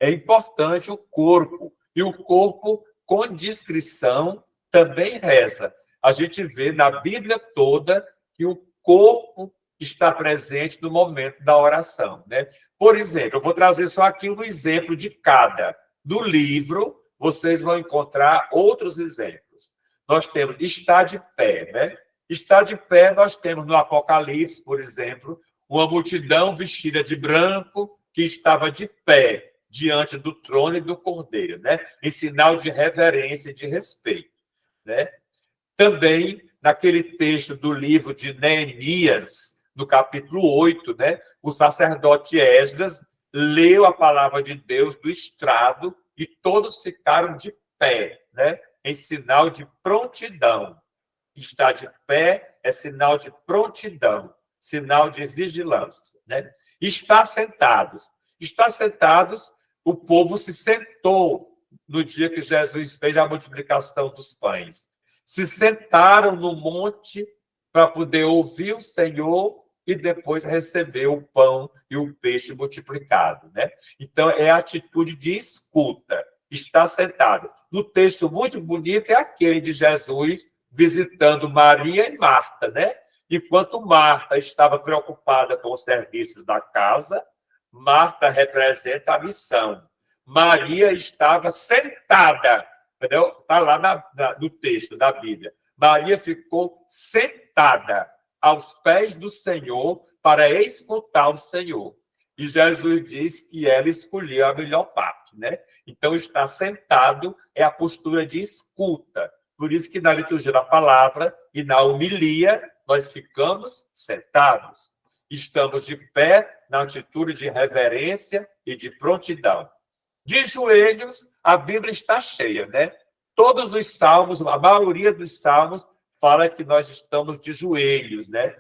É importante o corpo, e o corpo, com discrição, também reza. A gente vê na Bíblia toda que o corpo está presente no momento da oração, né? Por exemplo, eu vou trazer só aqui um exemplo de cada. No livro, vocês vão encontrar outros exemplos. Nós temos estar de pé, né? Estar de pé, nós temos no Apocalipse, por exemplo, uma multidão vestida de branco que estava de pé diante do trono e do Cordeiro, né? Em sinal de reverência e de respeito, né? Também, naquele texto do livro de Neemias, no capítulo 8, né? O sacerdote Esdras, leu a palavra de Deus do estrado e todos ficaram de pé, né? Em sinal de prontidão. Estar de pé é sinal de prontidão, sinal de vigilância, né? Estar sentados. Estar sentados, o povo se sentou no dia que Jesus fez a multiplicação dos pães. Se sentaram no monte para poder ouvir o Senhor e depois receber o pão e o peixe multiplicado, né? Então, é a atitude de escuta, estar sentado. No texto muito bonito é aquele de Jesus visitando Maria e Marta, né? Enquanto Marta estava preocupada com os serviços da casa, Marta representa a missão. Maria estava sentada, entendeu? Está lá no texto da Bíblia. Maria ficou sentada aos pés do Senhor para escutar o Senhor. E Jesus diz que ela escolheu a melhor parte, né? Então, estar sentado é a postura de escuta. Por isso que na liturgia da palavra e na homilia, nós ficamos sentados. Estamos de pé na atitude de reverência e de prontidão. De joelhos, a Bíblia está cheia, né? Todos os salmos, a maioria dos salmos, fala que nós estamos de joelhos, né?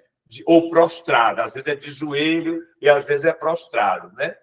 Ou prostrado. Às vezes é de joelho e às vezes é prostrado, né?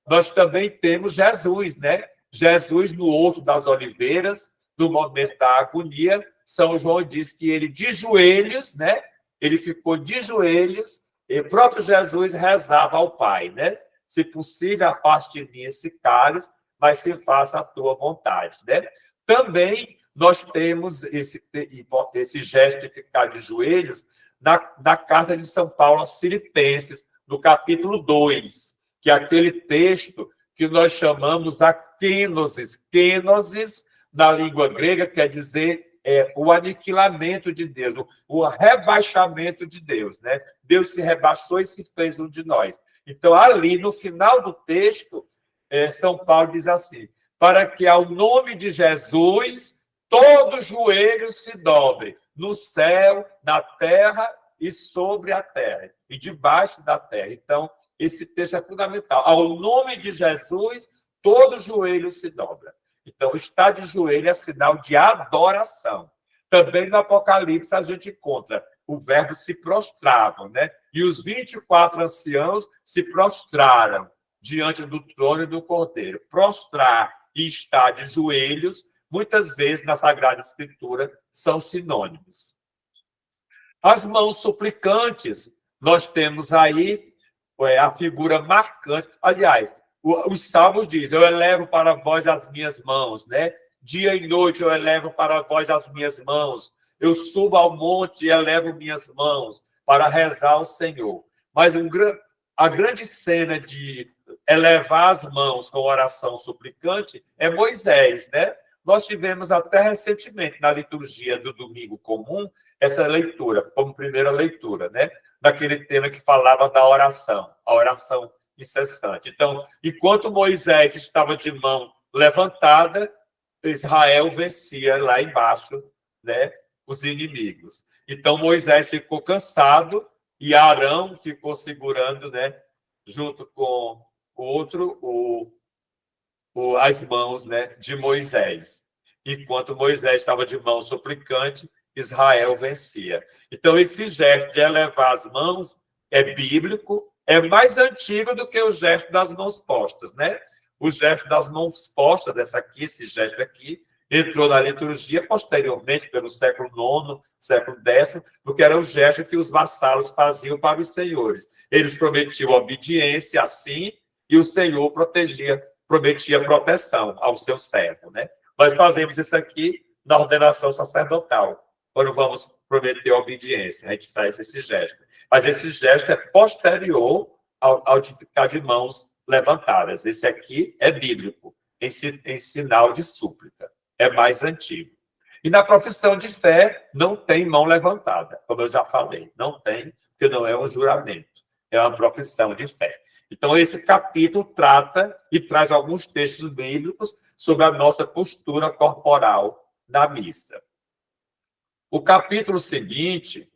Nós também temos Jesus, né? Jesus no Horto das Oliveiras, no momento da agonia, São João diz que ele de joelhos, né? Ele ficou de joelhos e o próprio Jesus rezava ao Pai, né? Se possível, afaste de mim esse cálice, mas se faça a tua vontade, né? Também nós temos esse gesto de ficar de joelhos na carta de São Paulo aos Filipenses, no capítulo 2, que é aquele texto que nós chamamos a kenosis. Kenosis, na língua grega, quer dizer o aniquilamento de Deus, o rebaixamento de Deus, né? Deus se rebaixou e se fez um de nós. Então, ali, no final do texto, São Paulo diz assim: para que ao nome de Jesus todo joelho se dobre, no céu, na terra e sobre a terra, e debaixo da terra. Então, esse texto é fundamental. Ao nome de Jesus, todo joelho se dobra. Então, estar de joelho é sinal de adoração. Também no Apocalipse a gente encontra o verbo se prostravam, né? E os 24 anciãos se prostraram diante do trono e do Cordeiro. Prostrar e estar de joelhos, muitas vezes na Sagrada Escritura, são sinônimos. As mãos suplicantes, nós temos aí a figura marcante. Aliás, os salmos dizem: eu elevo para vós as minhas mãos, né? Dia e noite eu elevo para vós as minhas mãos. Eu subo ao monte e elevo minhas mãos para rezar ao Senhor. Mas a grande cena de elevar as mãos com oração suplicante é Moisés, né? Nós tivemos até recentemente, na liturgia do Domingo Comum, essa leitura, como primeira leitura, né? Daquele tema que falava da oração, a oração incessante. Então, enquanto Moisés estava de mão levantada, Israel vencia lá embaixo, né, os inimigos. Então, Moisés ficou cansado e Arão ficou segurando, né, junto com o outro, as mãos, né, de Moisés. Enquanto Moisés estava de mão suplicante, Israel vencia. Então, esse gesto de elevar as mãos é bíblico, é mais antigo do que o gesto das mãos postas, né? O gesto das mãos postas, esse gesto aqui, entrou na liturgia posteriormente, pelo século IX, século X, porque era o gesto que os vassalos faziam para os senhores. Eles prometiam obediência assim, e o Senhor prometia proteção ao seu servo, né? Nós fazemos isso aqui na ordenação sacerdotal, quando vamos prometer obediência, a gente faz esse gesto. Mas esse gesto é posterior ao de ficar de mãos levantadas. Esse aqui é bíblico, em sinal de súplica. É mais antigo. E na profissão de fé, não tem mão levantada, como eu já falei. Não tem, porque não é um juramento. É uma profissão de fé. Então, esse capítulo trata e traz alguns textos bíblicos sobre a nossa postura corporal na missa. O capítulo seguinte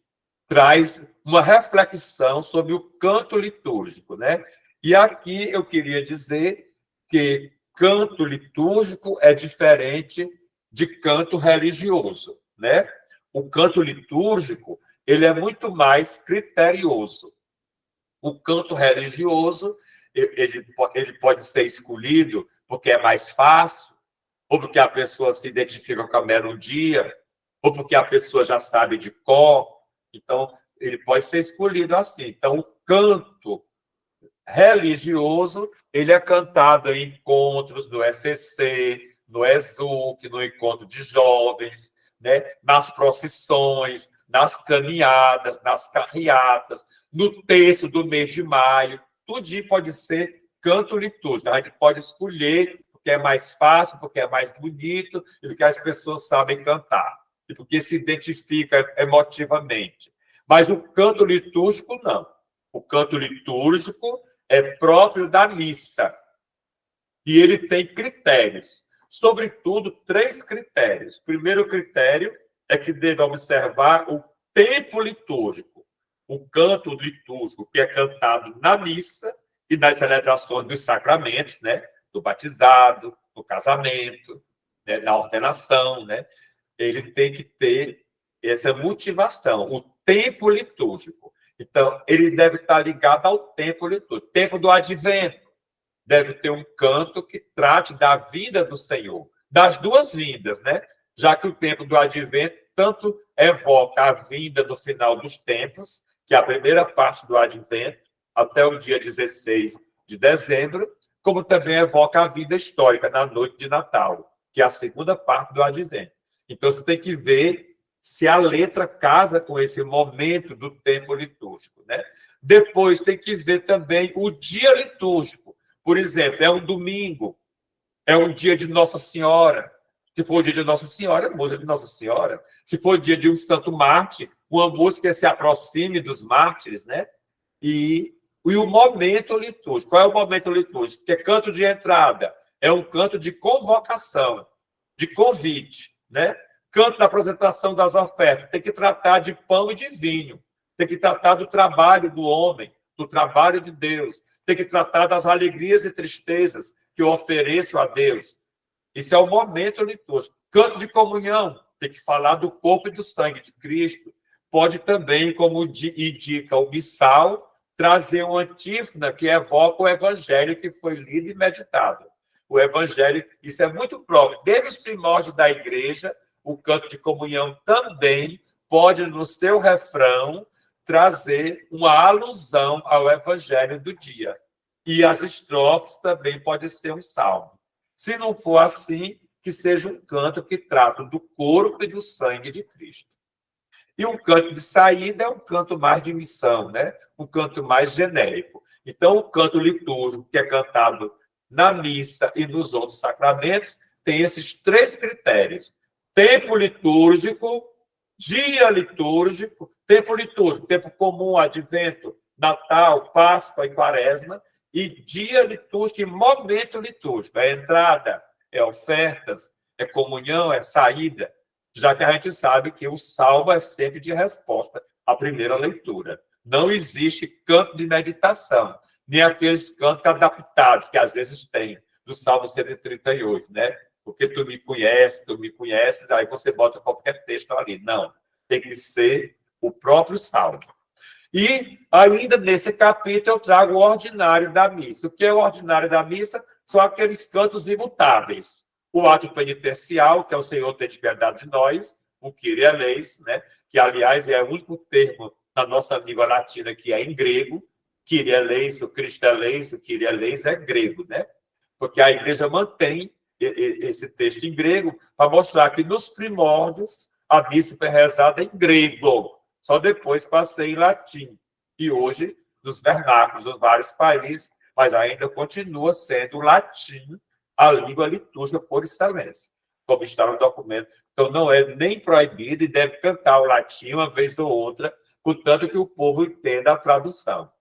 traz uma reflexão sobre o canto litúrgico, né? E aqui eu queria dizer que canto litúrgico é diferente de canto religioso, né? O canto litúrgico, ele é muito mais criterioso. O canto religioso, ele pode ser escolhido porque é mais fácil, ou porque a pessoa se identifica com a melodia, ou porque a pessoa já sabe de cor. Então, ele pode ser escolhido assim. Então, o canto religioso, ele é cantado em encontros do ECC, no ESUC, no encontro de jovens, né? Nas procissões, nas caminhadas, nas carreatas, no terço do mês de maio. Tudo pode ser canto litúrgico. A gente pode escolher porque é mais fácil, porque é mais bonito, e porque as pessoas sabem cantar, e porque se identifica emotivamente. Mas o canto litúrgico, não. O canto litúrgico é próprio da missa. E ele tem critérios. Sobretudo, 3 critérios. O primeiro critério é que deve observar o tempo litúrgico. O canto litúrgico que é cantado na missa e nas celebrações dos sacramentos, né? Do batizado, do casamento, né? Na ordenação, né? Ele tem que ter essa motivação, o tempo litúrgico. Então, ele deve estar ligado ao tempo litúrgico. Tempo do advento. Deve ter um canto que trate da vinda do Senhor. Das duas vindas, né? Já que o tempo do advento tanto evoca a vinda do final dos tempos, que é a primeira parte do advento, até o dia 16 de dezembro, como também evoca a vida histórica na noite de Natal, que é a segunda parte do advento. Então, você tem que ver se a letra casa com esse momento do tempo litúrgico, né? Depois tem que ver também o dia litúrgico. Por exemplo, é um domingo, é um dia de Nossa Senhora. Se for o dia de Nossa Senhora, é música de Nossa Senhora. Se for o dia de um santo mártir, uma música que se aproxime dos mártires, né? E o momento litúrgico. Qual é o momento litúrgico? Porque canto de entrada é um canto de convocação, de convite, né? Canto da apresentação das ofertas, tem que tratar de pão e de vinho, tem que tratar do trabalho do homem, do trabalho de Deus, tem que tratar das alegrias e tristezas que eu ofereço a Deus. Isso é o momento litúrgico. Canto de comunhão, tem que falar do corpo e do sangue de Cristo. Pode também, como indica o missal, trazer uma antífona que evoca o evangelho que foi lido e meditado. O evangelho, isso é muito próprio. Desde os primórdios da igreja, o canto de comunhão também pode, no seu refrão, trazer uma alusão ao evangelho do dia. E as estrofes também podem ser um salmo. Se não for assim, que seja um canto que trata do corpo e do sangue de Cristo. E um canto de saída é um canto mais de missão, né? Um canto mais genérico. Então, o canto litúrgico, que é cantado na missa e nos outros sacramentos, tem esses 3 critérios. Tempo litúrgico, dia litúrgico, tempo comum, advento, Natal, Páscoa e Quaresma, e dia litúrgico e momento litúrgico. É entrada, é ofertas, é comunhão, é saída, já que a gente sabe que o salmo é sempre de resposta à primeira leitura. Não existe canto de meditação, nem aqueles cantos adaptados que às vezes tem, do Salmo 138, né? Porque tu me conheces, aí você bota qualquer texto ali. Não, tem que ser o próprio salmo. E ainda nesse capítulo eu trago o ordinário da missa. O que é o ordinário da missa? São aqueles cantos imutáveis. O ato penitencial, que é o Senhor tem de piedade de nós, o Kyrie eleis, né? Que, aliás, é o único termo na nossa língua latina que é em grego. Kyrie eleis, o Cristo eleis, o Kyrie eleis é grego, né? Porque a igreja mantém esse texto em grego para mostrar que nos primórdios a missa foi rezada em grego, só depois passei em latim. E hoje, nos vernáculos dos vários países, mas ainda continua sendo o latim a língua litúrgica por excelência, como está no documento. Então, não é nem proibido e deve cantar o latim uma vez ou outra, contanto que o povo entenda a tradução.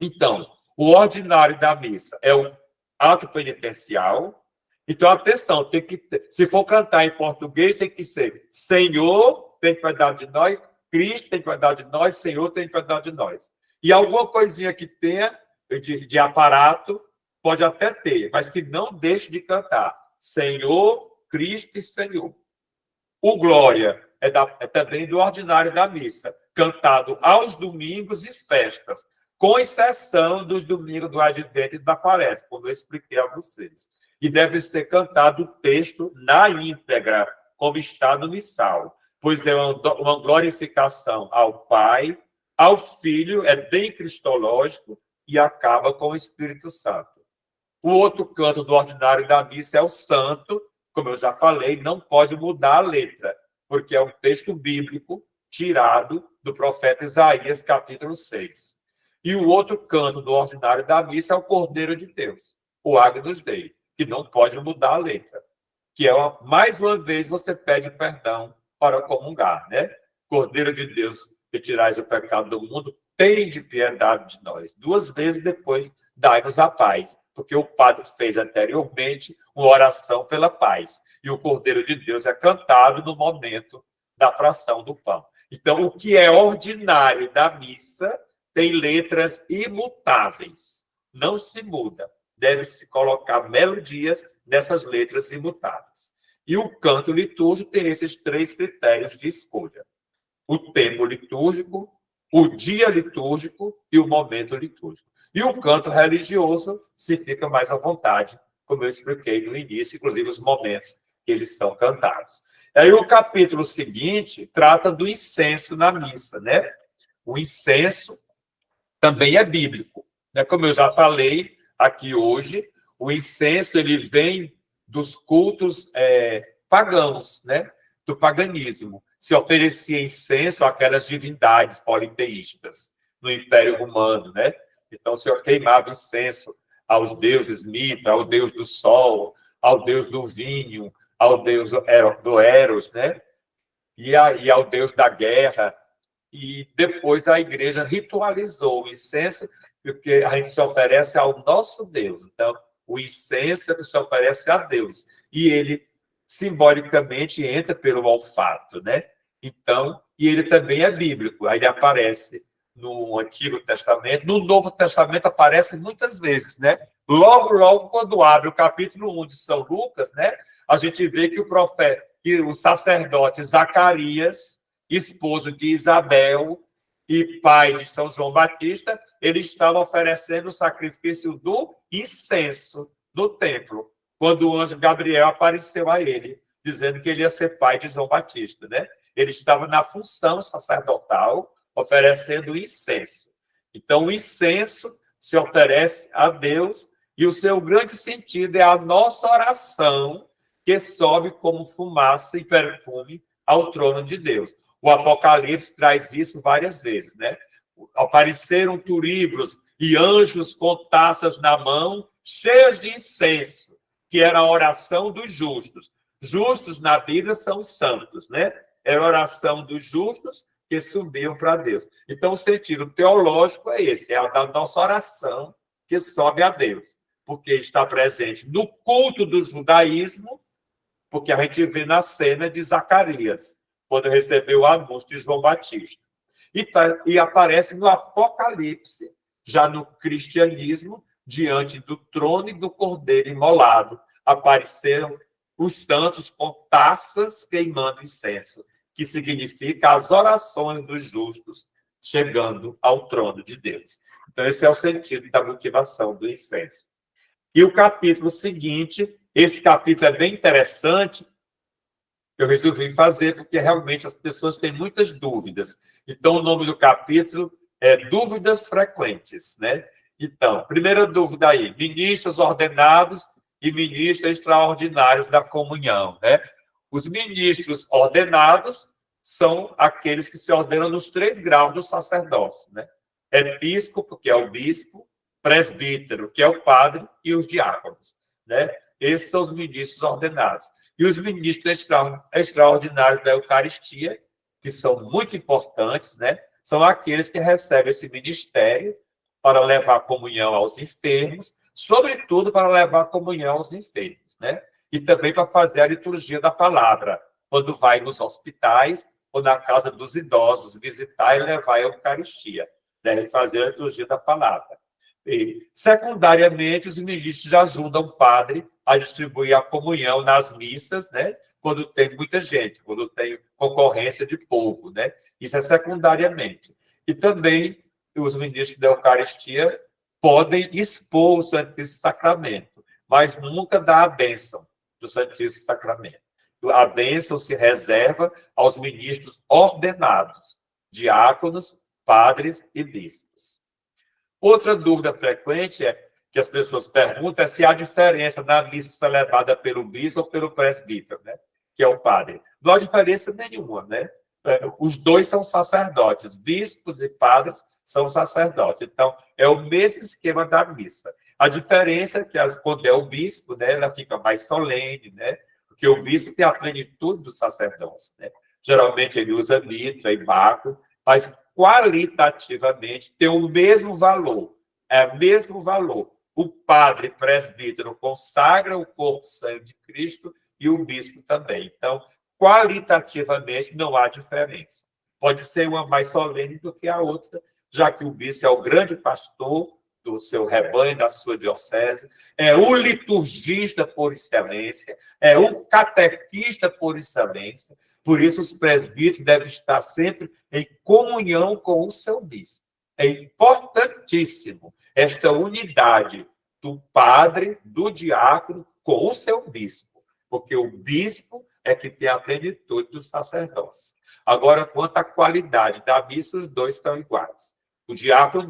Então, o ordinário da missa é o ato penitencial. Então, atenção, tem que ter, se for cantar em português, tem que ser Senhor, tem piedade de nós, Cristo tem piedade de nós, Senhor tem piedade de nós. E alguma coisinha que tenha de aparato, pode até ter, mas que não deixe de cantar Senhor, Cristo e Senhor. O Glória é também do ordinário da missa, cantado aos domingos e festas, com exceção dos domingos do Advento e da Quaresma, como eu expliquei a vocês. E deve ser cantado o texto na íntegra, como está no missal, pois é uma glorificação ao Pai, ao Filho, é bem cristológico e acaba com o Espírito Santo. O outro canto do ordinário da missa é o santo, como eu já falei, não pode mudar a letra, porque é um texto bíblico tirado do profeta Isaías, capítulo 6. E o outro canto do ordinário da missa é o Cordeiro de Deus, o Agnus Dei, que não pode mudar a letra, que é, mais uma vez, você pede perdão para comungar, né? Cordeiro de Deus, que tirais o pecado do mundo, tende piedade de nós. 2 vezes depois, dai-nos a paz, porque o padre fez anteriormente uma oração pela paz. E o Cordeiro de Deus é cantado no momento da fração do pão. Então, o que é ordinário da missa tem letras imutáveis. Não se muda. Deve-se colocar melodias nessas letras imutáveis. E o canto litúrgico tem esses 3 critérios de escolha: o tempo litúrgico, o dia litúrgico e o momento litúrgico. E o canto religioso se fica mais à vontade, como eu expliquei no início, inclusive os momentos que eles são cantados. Aí o capítulo seguinte trata do incenso na missa, né? O incenso também é bíblico, né? Como eu já falei aqui hoje, o incenso ele vem dos cultos pagãos, né? Do paganismo. Se oferecia incenso àquelas divindades politeístas no Império Romano, né? Então, o Senhor queimava incenso aos deuses Mitra, ao deus do sol, ao deus do vinho, ao deus do Eros, né? E ao deus da guerra. E depois a igreja ritualizou o incenso, porque a gente se oferece ao nosso Deus. Então, o incenso é que se oferece a Deus. E ele, simbolicamente, entra pelo olfato, né? Então, e ele também é bíblico. Aí ele aparece no Antigo Testamento. No Novo Testamento aparece muitas vezes, né? Logo, quando abre o capítulo 1 de São Lucas, né? A gente vê que o sacerdote Zacarias, esposo de Isabel e pai de São João Batista, ele estava oferecendo o sacrifício do incenso no templo, quando o anjo Gabriel apareceu a ele, dizendo que ele ia ser pai de João Batista, né? Ele estava na função sacerdotal, oferecendo incenso. Então, o incenso se oferece a Deus e o seu grande sentido é a nossa oração, que sobe como fumaça e perfume ao trono de Deus. O Apocalipse traz isso várias vezes, né? Apareceram turíbulos e anjos com taças na mão, cheias de incenso, que era a oração dos justos. Justos na Bíblia são os santos, né? Era a oração dos justos que subiam para Deus. Então, o sentido teológico é esse, é a da nossa oração que sobe a Deus, porque está presente no culto do judaísmo, porque a gente vê na cena de Zacarias, quando recebeu o anúncio de João Batista. E aparece no Apocalipse, já no cristianismo, diante do trono e do cordeiro imolado. Apareceram os santos com taças queimando incenso, que significa as orações dos justos chegando ao trono de Deus. Então, esse é o sentido da motivação do incenso. E o capítulo seguinte, esse capítulo é bem interessante, eu resolvi fazer porque realmente as pessoas têm muitas dúvidas. Então, o nome do capítulo é Dúvidas Frequentes, né? Então, primeira dúvida aí, ministros ordenados e ministros extraordinários da comunhão, né? Os ministros ordenados são aqueles que se ordenam nos 3 graus do sacerdócio, né? Episcopo, que é o bispo, presbítero, que é o padre, e os diáconos, né? Esses são os ministros ordenados. E os ministros extraordinários da Eucaristia, que são muito importantes, né? São aqueles que recebem esse ministério para levar comunhão aos enfermos, sobretudo para levar comunhão aos enfermos, né? E também para fazer a liturgia da palavra, quando vai nos hospitais ou na casa dos idosos, visitar e levar a Eucaristia, deve fazer a liturgia da palavra. E, secundariamente, os ministros ajudam o padre a distribuir a comunhão nas missas, né? Quando tem muita gente, quando tem concorrência de povo, né? Isso é secundariamente. E também os ministros da Eucaristia podem expor o Santíssimo Sacramento, mas nunca dar a bênção do Santíssimo Sacramento. A bênção se reserva aos ministros ordenados, diáconos, padres e bispos. Outra dúvida frequente que as pessoas perguntam é se há diferença na missa celebrada pelo bispo ou pelo presbítero, né? Que é o padre. Não há diferença nenhuma, né? Os dois são sacerdotes, bispos e padres são sacerdotes. Então, é o mesmo esquema da missa. A diferença é que, quando é o bispo, né, ela fica mais solene, né? Porque o bispo tem a plenitude do sacerdócio, né? Geralmente, ele usa mitra e báculo, mas qualitativamente tem o mesmo valor. É o mesmo valor. O padre presbítero consagra o corpo e sangue de Cristo e o bispo também. Então, qualitativamente, não há diferença. Pode ser uma mais solene do que a outra, já que o bispo é o grande pastor do seu rebanho, da sua diocese, é o liturgista por excelência, é o catequista por excelência. Por isso, os presbíteros devem estar sempre em comunhão com o seu bispo. É importantíssimo esta unidade do padre, do diácono, com o seu bispo, porque o bispo é que tem a plenitude do sacerdócio. Agora, quanto à qualidade da missa, os dois estão iguais. O diácono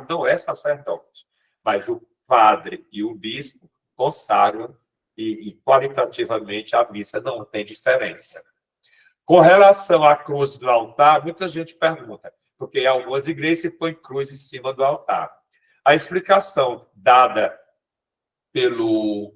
não é sacerdote, mas o padre e o bispo consagram e qualitativamente a missa não tem diferença. Com relação à cruz do altar, muita gente pergunta, porque em algumas igrejas se põe cruz em cima do altar. A explicação dada pelo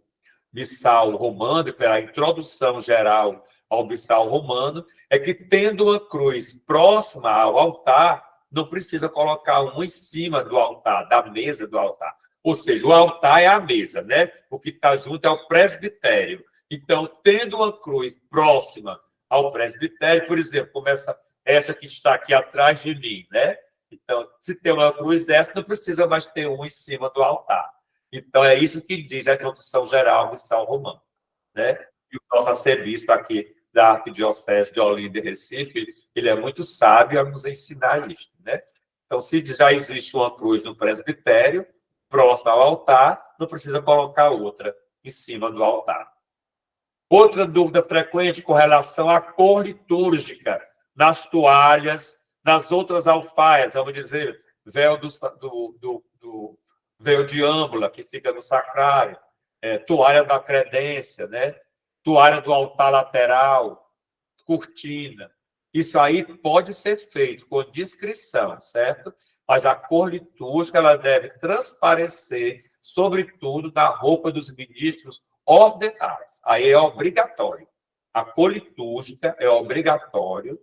missal romano, pela introdução geral ao missal romano, é que, tendo uma cruz próxima ao altar, não precisa colocar um em cima do altar, da mesa do altar. Ou seja, o altar é a mesa, né? O que está junto é o presbitério. Então, tendo uma cruz próxima ao presbitério, por exemplo, como essa que está aqui atrás de mim, né? Então, se tem uma cruz dessa, não precisa mais ter um em cima do altar. Então, é isso que diz a introdução geral ao missal romano, né? E o nosso arcebispo aqui da Arquidiocese de Olinda e Recife, ele é muito sábio a nos ensinar isso, né? Então, se já existe uma cruz no presbitério, próximo ao altar, não precisa colocar outra em cima do altar. Outra dúvida frequente com relação à cor litúrgica nas toalhas, nas outras alfaias, vamos dizer, véu véu de âmbula, que fica no sacrário, toalha da credência, né? Toalha do altar lateral, cortina. Isso aí pode ser feito com discrição, certo? Mas a cor litúrgica ela deve transparecer, sobretudo, na roupa dos ministros ordenados. Aí é obrigatório. A cor litúrgica é obrigatório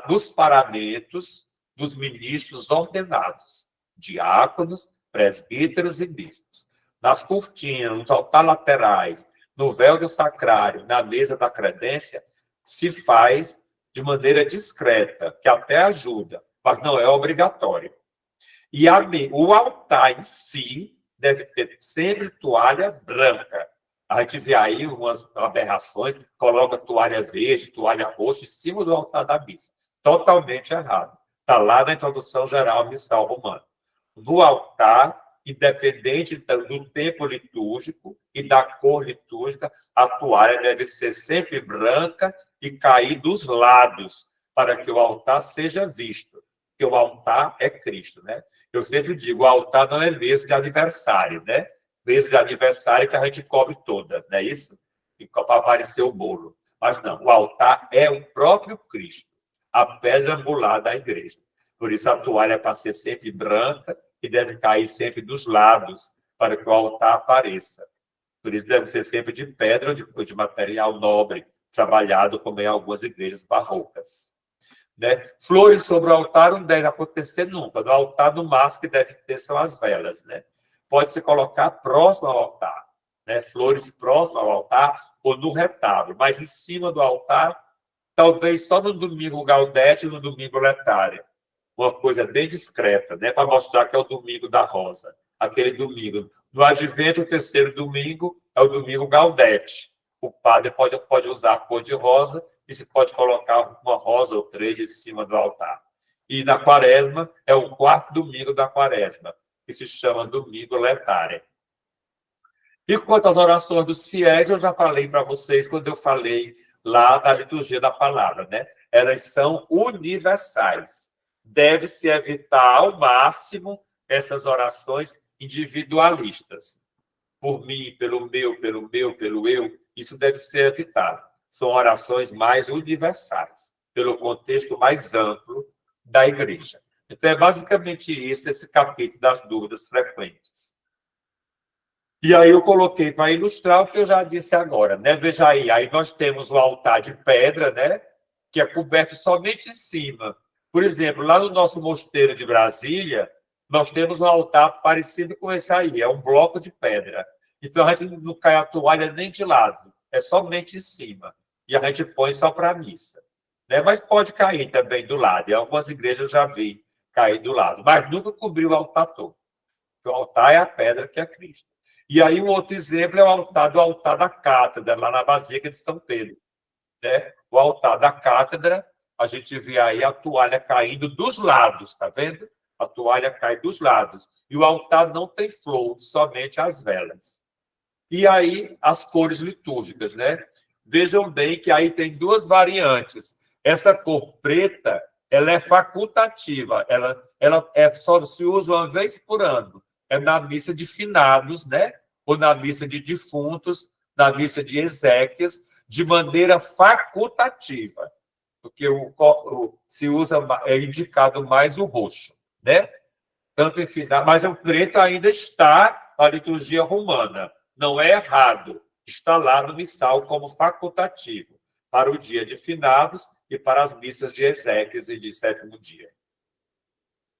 nos paramentos dos ministros ordenados, diáconos, presbíteros e bispos. Nas cortinas, nos altares laterais, no véu do sacrário, na mesa da credência, se faz de maneira discreta, que até ajuda, mas não é obrigatório. E o altar em si deve ter sempre toalha branca. A gente vê aí umas aberrações, coloca toalha verde, toalha roxa em cima do altar da missa. Totalmente errado. Está lá na introdução geral ao missal romano. No altar, independente do tempo litúrgico e da cor litúrgica, a toalha deve ser sempre branca e cair dos lados, para que o altar seja visto. Porque o altar é Cristo, né? Eu sempre digo, o altar não é mesa de aniversário, né? Mesa de aniversário que a gente cobre toda, não é isso? E para aparecer o bolo. Mas não, o altar é o próprio Cristo, a pedra angular da igreja. Por isso a toalha é para ser sempre branca e deve cair sempre dos lados, para que o altar apareça. Por isso deve ser sempre de pedra ou de material nobre, trabalhado como em algumas igrejas barrocas. Né? Flores sobre o altar não deve acontecer nunca. No altar, no máximo que deve ter são as velas. Né? Pode-se colocar próximo ao altar, né? Flores próximo ao altar ou no retábulo, mas em cima do altar, talvez só no domingo Gaudete e no domingo Letária. Uma coisa bem discreta, né? Para mostrar que é o domingo da rosa. aquele domingo. No Advento, o terceiro domingo é o domingo Gaudete. O padre pode usar a cor de rosa e se pode colocar uma rosa ou 3 em cima do altar. E na Quaresma é o quarto domingo da Quaresma, que se chama Domingo Letare. E quanto às orações dos fiéis, eu já falei para vocês quando eu falei lá da liturgia da palavra, né? Elas são universais. Deve-se evitar ao máximo essas orações individualistas. Por mim, pelo meu, pelo eu, isso deve ser evitado. São orações mais universais, pelo contexto mais amplo da Igreja. Então, é basicamente isso, esse capítulo das dúvidas frequentes. E aí eu coloquei para ilustrar o que eu já disse agora, né? Veja aí nós temos o altar de pedra, né? Que é coberto somente em cima. Por exemplo, lá no nosso mosteiro de Brasília, nós temos um altar parecido com esse aí, é um bloco de pedra. Então, a gente não cai a toalha nem de lado, é somente em cima. E a gente põe só para a missa. Né? Mas pode cair também do lado. Em algumas igrejas eu já vi cair do lado. Mas nunca cobriu o altar todo. O altar é a pedra que é Cristo. E aí, um outro exemplo é o altar da cátedra, lá na Basílica de São Pedro. Né? O altar da cátedra, a gente vê aí a toalha caindo dos lados, tá vendo? A toalha cai dos lados. E o altar não tem flor, somente as velas. E aí, as cores litúrgicas, né? Vejam bem que aí tem 2 variantes. Essa cor preta, ela é facultativa, ela só se usa uma vez por ano. É na missa de finados, né? Ou na missa de defuntos, na missa de exéquias, de maneira facultativa, porque se usa, é indicado mais o roxo, né? Tanto em final, mas o preto ainda está na liturgia romana. Não é errado, está lá no missal como facultativo, para o dia de finados e para as missas de exéquias e de sétimo dia.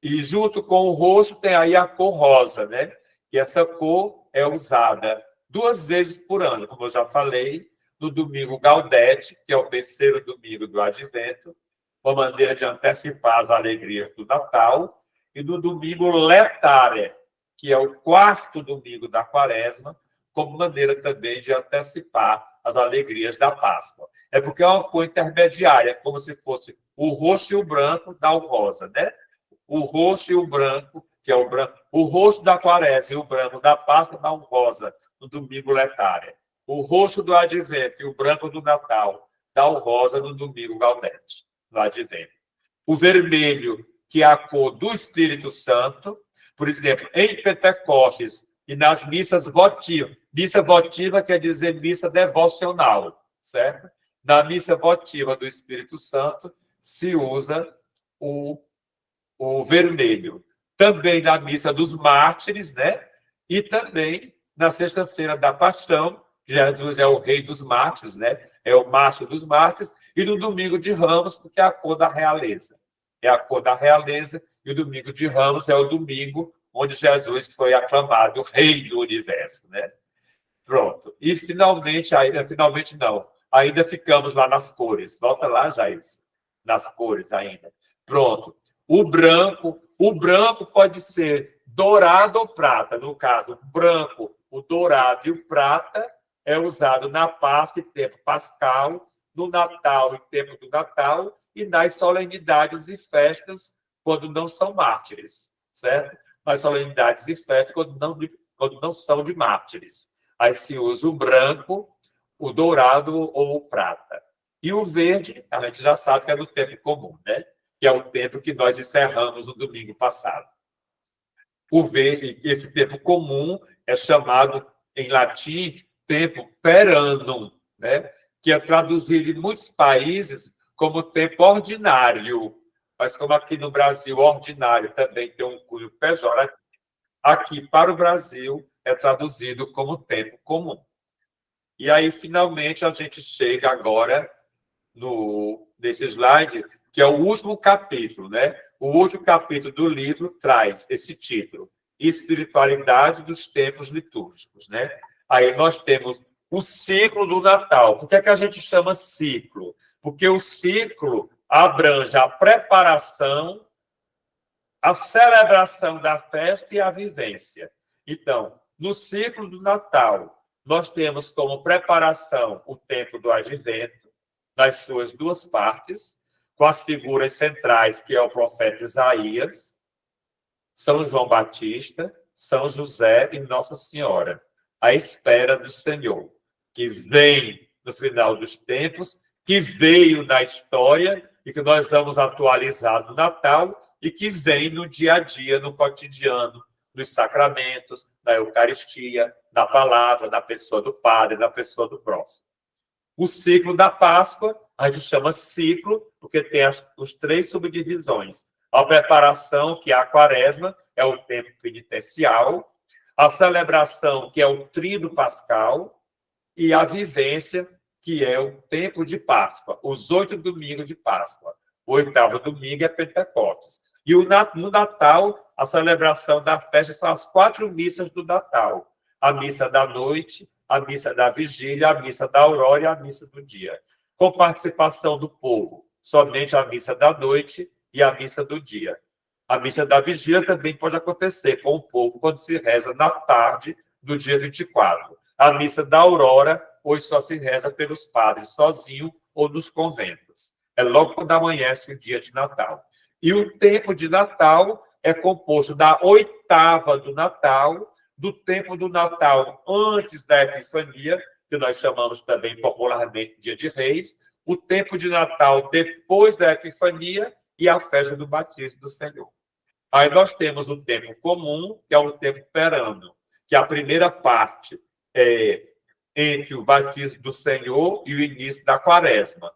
E junto com o roxo tem aí a cor rosa, né? E essa cor é usada 2 vezes por ano, como eu já falei, no domingo Gaudete, que é o terceiro domingo do Advento, uma maneira de antecipar as alegrias do Natal, e no domingo Letare, que é o quarto domingo da Quaresma, como maneira também de antecipar as alegrias da Páscoa. É porque é uma cor intermediária, como se fosse o roxo e o branco dá o rosa, né? O roxo e o branco, que é o branco, o roxo da Quaresma e o branco da Páscoa dá um rosa no domingo Letare. O roxo do Advento e o branco do Natal dá o rosa no domingo Gaudete, no Advento. O vermelho, que é a cor do Espírito Santo, por exemplo, em Pentecostes e nas missas votivas. Missa votiva quer dizer missa devocional, certo? Na missa votiva do Espírito Santo se usa o vermelho. Também na missa dos mártires, né? E também na sexta-feira da Paixão, Jesus é o rei dos mártires, né? É o mártir dos mártires, e no domingo de Ramos, porque é a cor da realeza. É a cor da realeza, e o domingo de Ramos é o domingo onde Jesus foi aclamado rei do universo, né? Pronto. E finalmente não, ainda ficamos lá nas cores. Volta lá, Jair, nas cores ainda. Pronto. O branco pode ser dourado ou prata. No caso, o branco, o dourado e o prata é usado na Páscoa em tempo pascal, no Natal em tempo do Natal e nas solenidades e festas quando não são mártires, certo? Nas solenidades e festas quando não são de mártires. Aí se usa o branco, o dourado ou o prata. E o verde, a gente já sabe que é do tempo comum, né? Que é o tempo que nós encerramos no domingo passado. O verde, esse tempo comum é chamado, em latim, tempo per annum, né? Que é traduzido em muitos países como tempo ordinário. Mas como aqui no Brasil, ordinário também tem um cunho pejorativo, aqui para o Brasil é traduzido como tempo comum. E aí, finalmente, a gente chega agora nesse slide, que é o último capítulo, né? O último capítulo do livro traz esse título, Espiritualidade dos Tempos Litúrgicos, né? Aí nós temos o ciclo do Natal. Por que é que a gente chama ciclo? Porque o ciclo abrange a preparação, a celebração da festa e a vivência. Então, no ciclo do Natal, nós temos como preparação o tempo do Advento, nas suas duas partes, com as figuras centrais, que é o profeta Isaías, São João Batista, São José e Nossa Senhora, à espera do Senhor, que vem no final dos tempos, que veio na história e que nós vamos atualizar no Natal e que vem no dia a dia, no cotidiano, nos sacramentos, na Eucaristia, na palavra, na pessoa do Padre, na pessoa do próximo. O ciclo da Páscoa, a gente chama ciclo, porque tem as 3 subdivisões. A preparação, que é a Quaresma, é o tempo penitencial, a celebração, que é o Tríduo Pascal, e a vivência, que é o tempo de Páscoa, os 8 domingos de Páscoa. O 8º domingo é Pentecostes. E no Natal, a celebração da festa são as 4 missas do Natal. A missa da noite, a missa da vigília, a missa da aurora e a missa do dia. Com participação do povo, somente a missa da noite e a missa do dia. A missa da vigília também pode acontecer com o povo quando se reza na tarde do dia 24. A missa da aurora, hoje só se reza pelos padres sozinho ou nos conventos. É logo quando amanhece o dia de Natal. E o tempo de Natal é composto da 8ª do Natal, do tempo do Natal antes da Epifania, que nós chamamos também popularmente Dia de Reis, o tempo de Natal depois da Epifania e a festa do batismo do Senhor. Aí nós temos o tempo comum, que é o tempo perano, que a primeira parte é entre o batismo do Senhor e o início da Quaresma.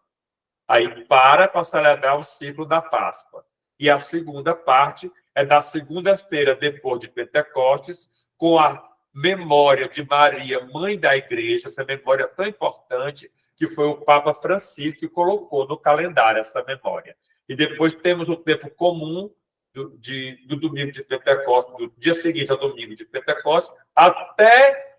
Aí para celebrar o ciclo da Páscoa. E a segunda parte é da segunda-feira depois de Pentecostes, com a memória de Maria, mãe da Igreja, essa memória tão importante que foi o Papa Francisco que colocou no calendário essa memória. E depois temos o tempo comum do domingo de Pentecostes, do dia seguinte ao domingo de Pentecostes, até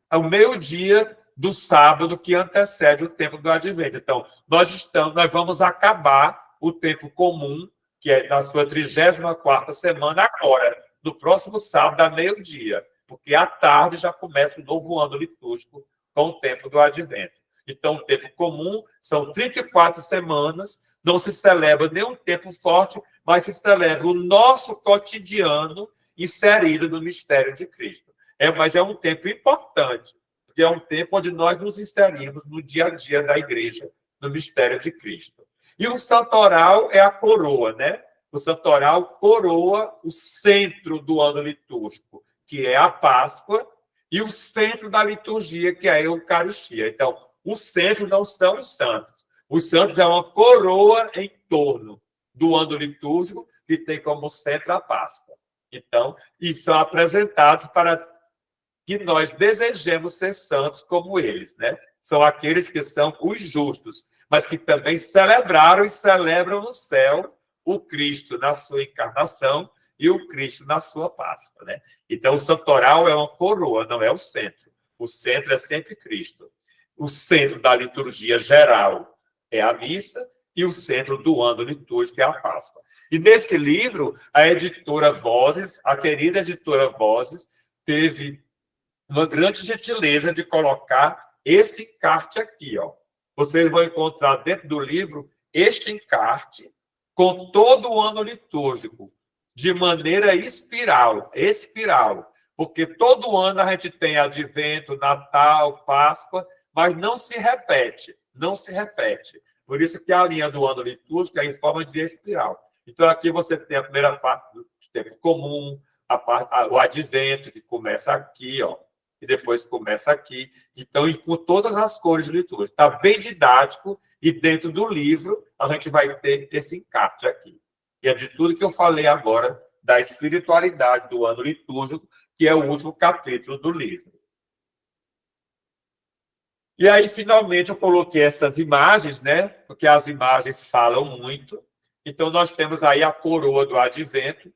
ao meio-dia do sábado que antecede o tempo do Advento. Então, nós vamos acabar o tempo comum, que é na sua 34ª semana, agora, no próximo sábado, a meio-dia, porque à tarde já começa o novo ano litúrgico com o tempo do Advento. Então, o tempo comum são 34 semanas, não se celebra nenhum tempo forte, mas se celebra o nosso cotidiano inserido no mistério de Cristo. Mas é um tempo importante, porque é um tempo onde nós nos inserimos no dia a dia da igreja, no mistério de Cristo. E o santoral é a coroa, né? O santoral coroa o centro do ano litúrgico, que é a Páscoa, e o centro da liturgia, que é a Eucaristia. Então, o centro não são os santos. Os santos é uma coroa em torno do ano litúrgico, que tem como centro a Páscoa. Então, e são apresentados para que nós desejemos ser santos como eles, né? São aqueles que são os justos, mas que também celebraram e celebram no céu o Cristo na sua encarnação e o Cristo na sua Páscoa, né? Então, o santoral é uma coroa, não é o centro. O centro é sempre Cristo. O centro da liturgia geral é a missa e o centro do ano litúrgico é a Páscoa. E nesse livro, a editora Vozes, a querida editora Vozes, teve uma grande gentileza de colocar esse encarte aqui, ó. Vocês vão encontrar dentro do livro este encarte com todo o ano litúrgico, de maneira espiral, porque todo ano a gente tem Advento, Natal, Páscoa, mas não se repete. Por isso que a linha do ano litúrgico é em forma de espiral. Então, aqui você tem a primeira parte do tempo comum, o Advento, que começa aqui, ó, e depois começa aqui. Então, e com todas as cores litúrgicas. Está bem didático, e dentro do livro a gente vai ter esse encarte aqui. E é de tudo que eu falei agora, da espiritualidade do ano litúrgico, que é o último capítulo do livro. E aí, finalmente, eu coloquei essas imagens, né? Porque as imagens falam muito. Então, nós temos aí a coroa do Advento.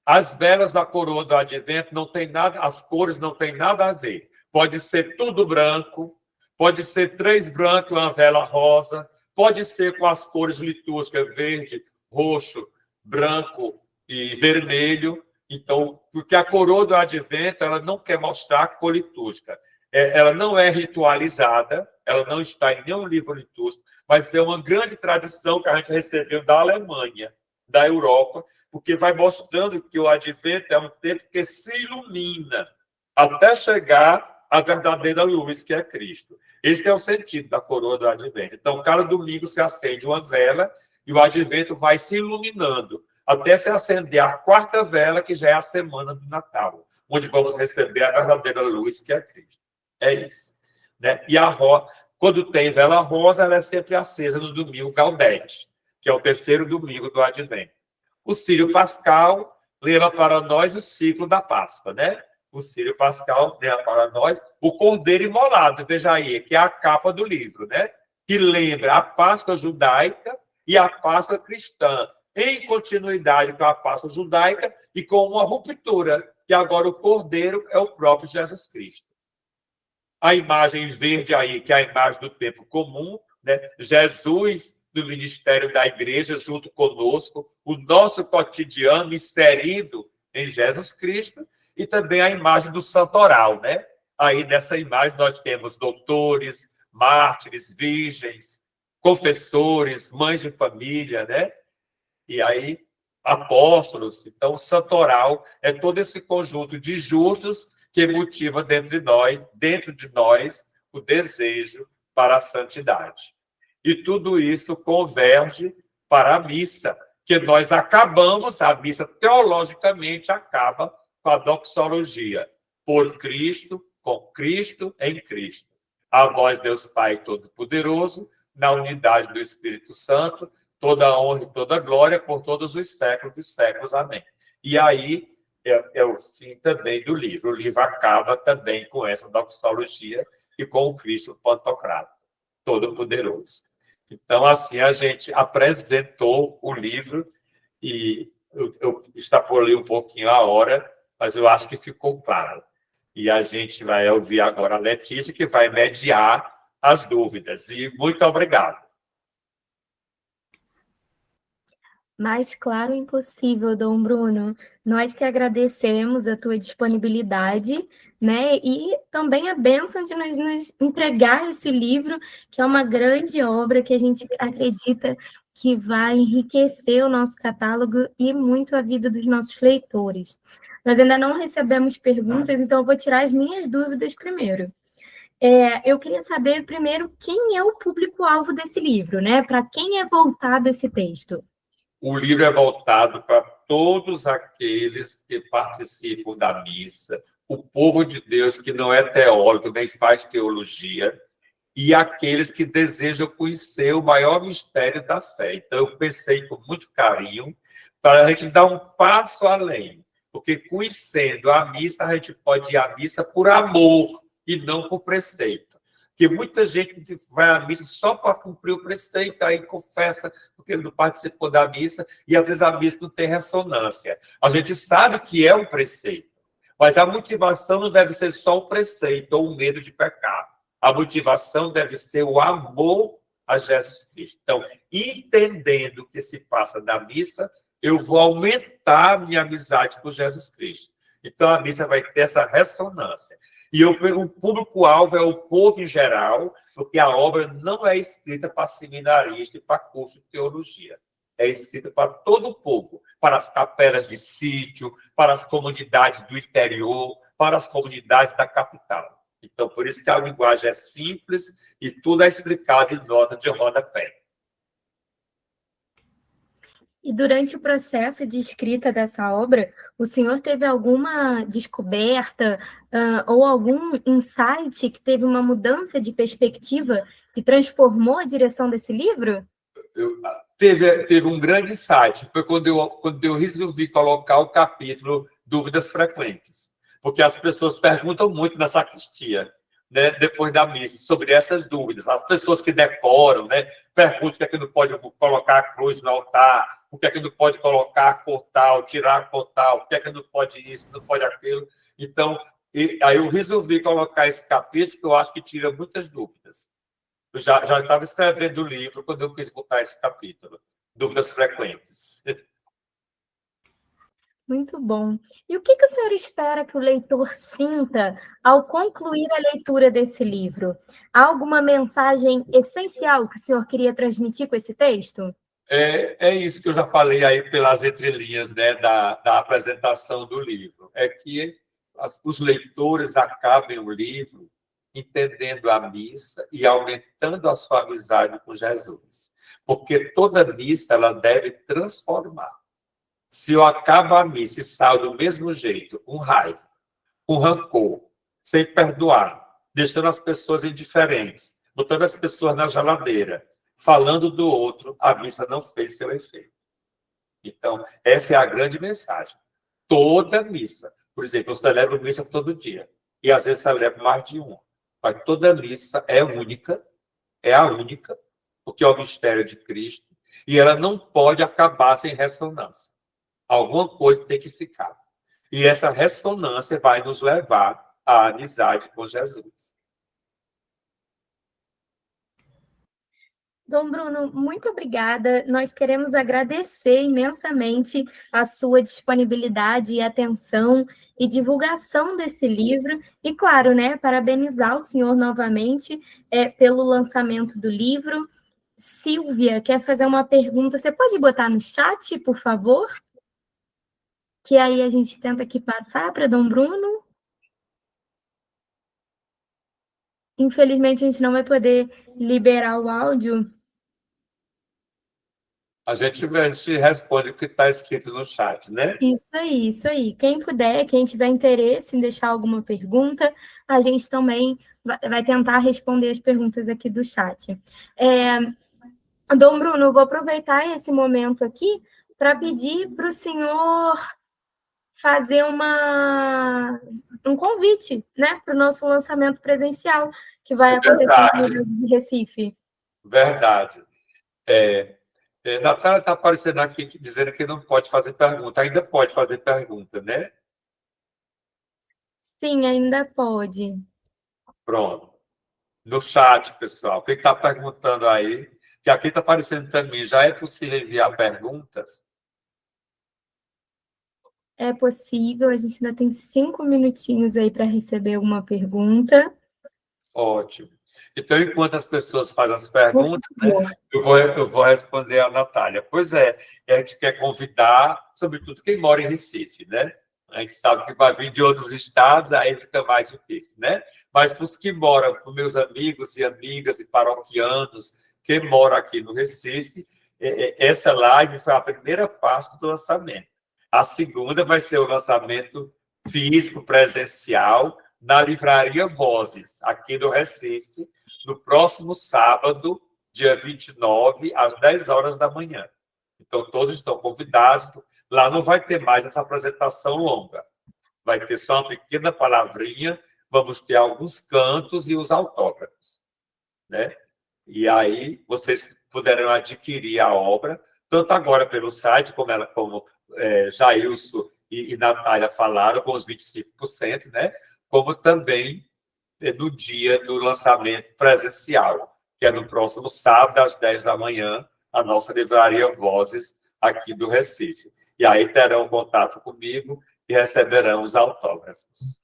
As velas da coroa do Advento não tem nada, as cores não têm nada a ver. Pode ser tudo branco, pode ser 3 brancos e uma vela rosa, pode ser com as cores litúrgicas verde, roxo, branco e vermelho, Então, porque a coroa do Advento, ela não quer mostrar a cor litúrgica. Ela não é ritualizada, ela não está em nenhum livro litúrgico, mas é uma grande tradição que a gente recebeu da Alemanha, da Europa, porque vai mostrando que o Advento é um tempo que se ilumina até chegar à verdadeira luz, que é Cristo. Esse é o sentido da coroa do Advento. Então, cada domingo se acende uma vela e o Advento vai se iluminando até se acender a quarta vela, que já é a semana do Natal, onde vamos receber a verdadeira luz, que é Cristo. É isso. Né? E quando tem vela rosa, ela é sempre acesa no domingo Gaudete, que é o terceiro domingo do Advento. O Círio Pascal leva para nós o ciclo da Páscoa, né? O Círio Pascal leva para nós o Cordeiro Imolado, veja aí, que é a capa do livro, né? Que lembra a Páscoa judaica e a Páscoa cristã, em continuidade com a Páscoa judaica e com uma ruptura, que agora o Cordeiro é o próprio Jesus Cristo. A imagem verde aí, que é a imagem do tempo comum, né? Jesus do ministério da igreja junto conosco, o nosso cotidiano inserido em Jesus Cristo, e também a imagem do santoral, né? Aí nessa imagem nós temos doutores, mártires, virgens, confessores, mães de família, né? E aí apóstolos. Então o santoral é todo esse conjunto de justos que motiva dentro de nós o desejo para a santidade. E tudo isso converge para a missa, que nós acabamos, a missa teologicamente acaba com a doxologia, por Cristo, com Cristo, em Cristo. A vós, Deus Pai Todo-Poderoso, na unidade do Espírito Santo, toda a honra e toda a glória por todos os séculos dos séculos. Amém. E aí é o fim também do livro. O livro acaba também com essa doxologia e com o Cristo Pantocrator, Todo-Poderoso. Então, assim, a gente apresentou o livro e eu extrapolei um pouquinho a hora, mas eu acho que ficou claro. E a gente vai ouvir agora a Letícia, que vai mediar as dúvidas. E muito obrigado. Mais claro impossível, Dom Bruno. Nós que agradecemos a tua disponibilidade, né? E também a bênção de nos entregar esse livro, que é uma grande obra que a gente acredita que vai enriquecer o nosso catálogo e muito a vida dos nossos leitores. Nós ainda não recebemos perguntas, então eu vou tirar as minhas dúvidas primeiro. Eu queria saber primeiro quem é o público-alvo desse livro, né? Para quem é voltado esse texto? O livro é voltado para todos aqueles que participam da missa, o povo de Deus que não é teólogo, nem faz teologia, e aqueles que desejam conhecer o maior mistério da fé. Então, eu pensei com muito carinho para a gente dar um passo além, porque conhecendo a missa, a gente pode ir à missa por amor e não por preceito. Porque muita gente vai à missa só para cumprir o preceito, aí confessa porque não participou da missa, e às vezes a missa não tem ressonância. A gente sabe que é um preceito, mas a motivação não deve ser só o preceito ou o medo de pecar. A motivação deve ser o amor a Jesus Cristo. Então, entendendo o que se passa na missa, eu vou aumentar a minha amizade com Jesus Cristo. Então, a missa vai ter essa ressonância. E o público-alvo é o povo em geral, porque a obra não é escrita para seminarista e para curso de teologia. É escrita para todo o povo, para as capelas de sítio, para as comunidades do interior, para as comunidades da capital. Então, por isso que a linguagem é simples e tudo é explicado em nota de rodapé. E durante o processo de escrita dessa obra, o senhor teve alguma descoberta ou algum insight que teve uma mudança de perspectiva que transformou a direção desse livro? Teve um grande insight. Foi quando eu resolvi colocar o capítulo Dúvidas Frequentes. Porque as pessoas perguntam muito na sacristia, né, depois da missa, sobre essas dúvidas. As pessoas que decoram, né, perguntam por que é que não pode colocar a cruz no altar, por que é que não pode colocar cortal, tirar cortal, por que é que não pode isso, não pode aquilo. Então, aí eu resolvi colocar esse capítulo, que eu acho que tira muitas dúvidas. Eu já estava escrevendo o livro quando eu quis botar esse capítulo, Dúvidas Frequentes. Muito bom. E o que o senhor espera que o leitor sinta ao concluir a leitura desse livro? Há alguma mensagem essencial que o senhor queria transmitir com esse texto? É isso que eu já falei aí pelas entrelinhas, né, da apresentação do livro. É que os leitores acabem o livro entendendo a missa e aumentando a sua amizade com Jesus. Porque toda missa ela deve transformar. Se eu acabo a missa e saio do mesmo jeito, com raiva, com rancor, sem perdoar, deixando as pessoas indiferentes, botando as pessoas na geladeira, falando do outro, a missa não fez seu efeito. Então, essa é a grande mensagem. Toda missa, por exemplo, eu celebro missa todo dia, e às vezes celebro mais de uma, mas toda missa é única, é a única, porque é o mistério de Cristo, e ela não pode acabar sem ressonância. Alguma coisa tem que ficar. E essa ressonância vai nos levar à amizade com Jesus. Dom Bruno, muito obrigada. Nós queremos agradecer imensamente a sua disponibilidade e atenção e divulgação desse livro. E, claro, né, parabenizar o senhor novamente pelo lançamento do livro. Silvia quer fazer uma pergunta. Você pode botar no chat, por favor? Que aí a gente tenta aqui passar para Dom Bruno. Infelizmente, a gente não vai poder liberar o áudio. A gente responde o que está escrito no chat, né? Isso aí, isso aí. Quem puder, quem tiver interesse em deixar alguma pergunta, a gente também vai tentar responder as perguntas aqui do chat. Dom Bruno, eu vou aproveitar esse momento aqui para pedir para o senhor fazer um convite, né, para o nosso lançamento presencial, que vai acontecer no Recife. Verdade. Natália está aparecendo aqui dizendo que não pode fazer pergunta. Ainda pode fazer pergunta, né? Sim, ainda pode. Pronto. No chat, pessoal. Quem está perguntando aí? Que aqui está aparecendo para mim. Já é possível enviar perguntas? É possível. A gente ainda tem 5 minutinhos aí para receber uma pergunta. Ótimo. Então, enquanto as pessoas fazem as perguntas, né, eu vou responder a Natália. Pois é, a gente quer convidar, sobretudo, quem mora em Recife, né? A gente sabe que vai vir de outros estados, aí fica mais difícil, né? Mas para os que moram, para os meus amigos e amigas e paroquianos que moram aqui no Recife, essa live foi a primeira parte do lançamento. A segunda vai ser o lançamento físico, presencial, na Livraria Vozes, aqui do Recife, no próximo sábado, dia 29, às 10 horas da manhã. Então, todos estão convidados. Lá não vai ter mais essa apresentação longa. Vai ter só uma pequena palavrinha, vamos ter alguns cantos e os autógrafos, né? E aí, vocês poderão adquirir a obra, tanto agora pelo site, como Jailson e Natália falaram, com os 25%, né? Como também no dia do lançamento presencial, que é no próximo sábado, às 10 da manhã, a nossa Livraria Vozes, aqui do Recife. E aí terão contato comigo e receberão os autógrafos.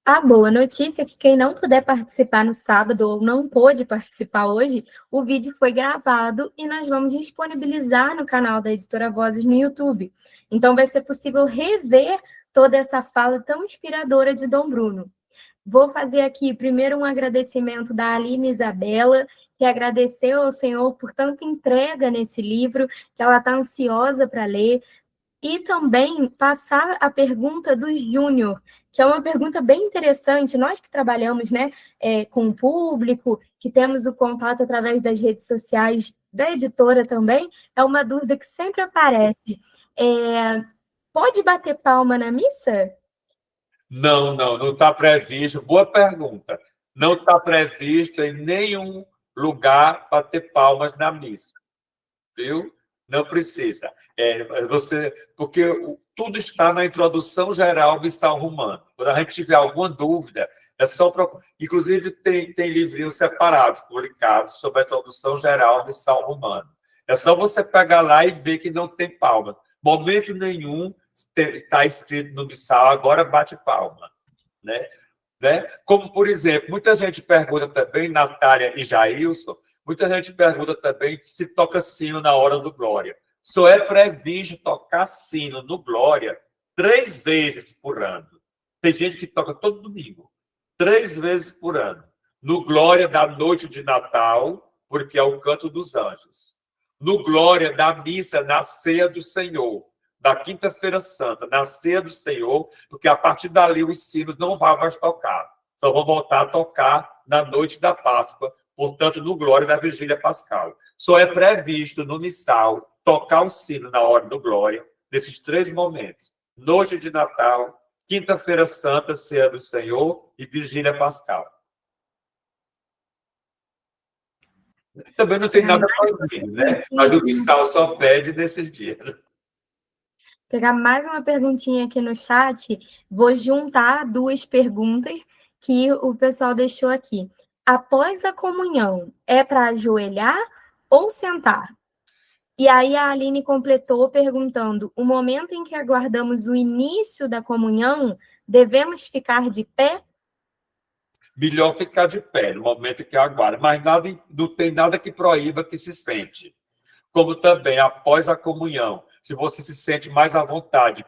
A boa notícia é que quem não puder participar no sábado ou não pôde participar hoje, o vídeo foi gravado e nós vamos disponibilizar no canal da Editora Vozes no YouTube. Então vai ser possível rever toda essa fala tão inspiradora de Dom Bruno. Vou fazer aqui primeiro um agradecimento da Aline Isabela, que agradeceu ao Senhor por tanta entrega nesse livro, que ela está ansiosa para ler, e também passar a pergunta do Júnior, que é uma pergunta bem interessante. Nós que trabalhamos, né, com o público, que temos o contato através das redes sociais da editora também, é uma dúvida que sempre aparece. Pode bater palma na missa? Não está previsto. Boa pergunta. Não está previsto em nenhum lugar bater palmas na missa, viu? Não precisa. Porque tudo está na introdução geral do missal romano. Quando a gente tiver alguma dúvida, é só procurar. Inclusive, tem livrinhos separados, publicados, sobre a introdução geral do missal romano. É só você pegar lá e ver que não tem palmas. Momento nenhum está escrito no missal, agora bate palma, né? Como, por exemplo, muita gente pergunta também, Natália e Jailson, muita gente pergunta também se toca sino na hora do Glória. Só é previsto tocar sino no Glória 3 vezes por ano. Tem gente que toca todo domingo, 3 vezes por ano. No Glória da noite de Natal, porque é o canto dos anjos. No Glória da missa na ceia do Senhor, da Quinta-feira Santa, na ceia do Senhor, porque a partir dali os sinos não vão mais tocar, só vão voltar a tocar na noite da Páscoa, portanto, no Glória da Vigília Pascal. Só é previsto no missal tocar o sino na hora do Glória, nesses 3 momentos: noite de Natal, Quinta-feira Santa, ceia do Senhor e Vigília Pascal. Também não tem nada proibido, né? Mas o missal só pede nesses dias. Pegar mais uma perguntinha aqui no chat, vou juntar 2 perguntas que o pessoal deixou aqui. Após a comunhão, é para ajoelhar ou sentar? E aí a Aline completou perguntando: o momento em que aguardamos o início da comunhão, devemos ficar de pé? Melhor ficar de pé no momento que aguarda, mas não tem nada que proíba que se sente. Como também após a comunhão, se você se sente mais à vontade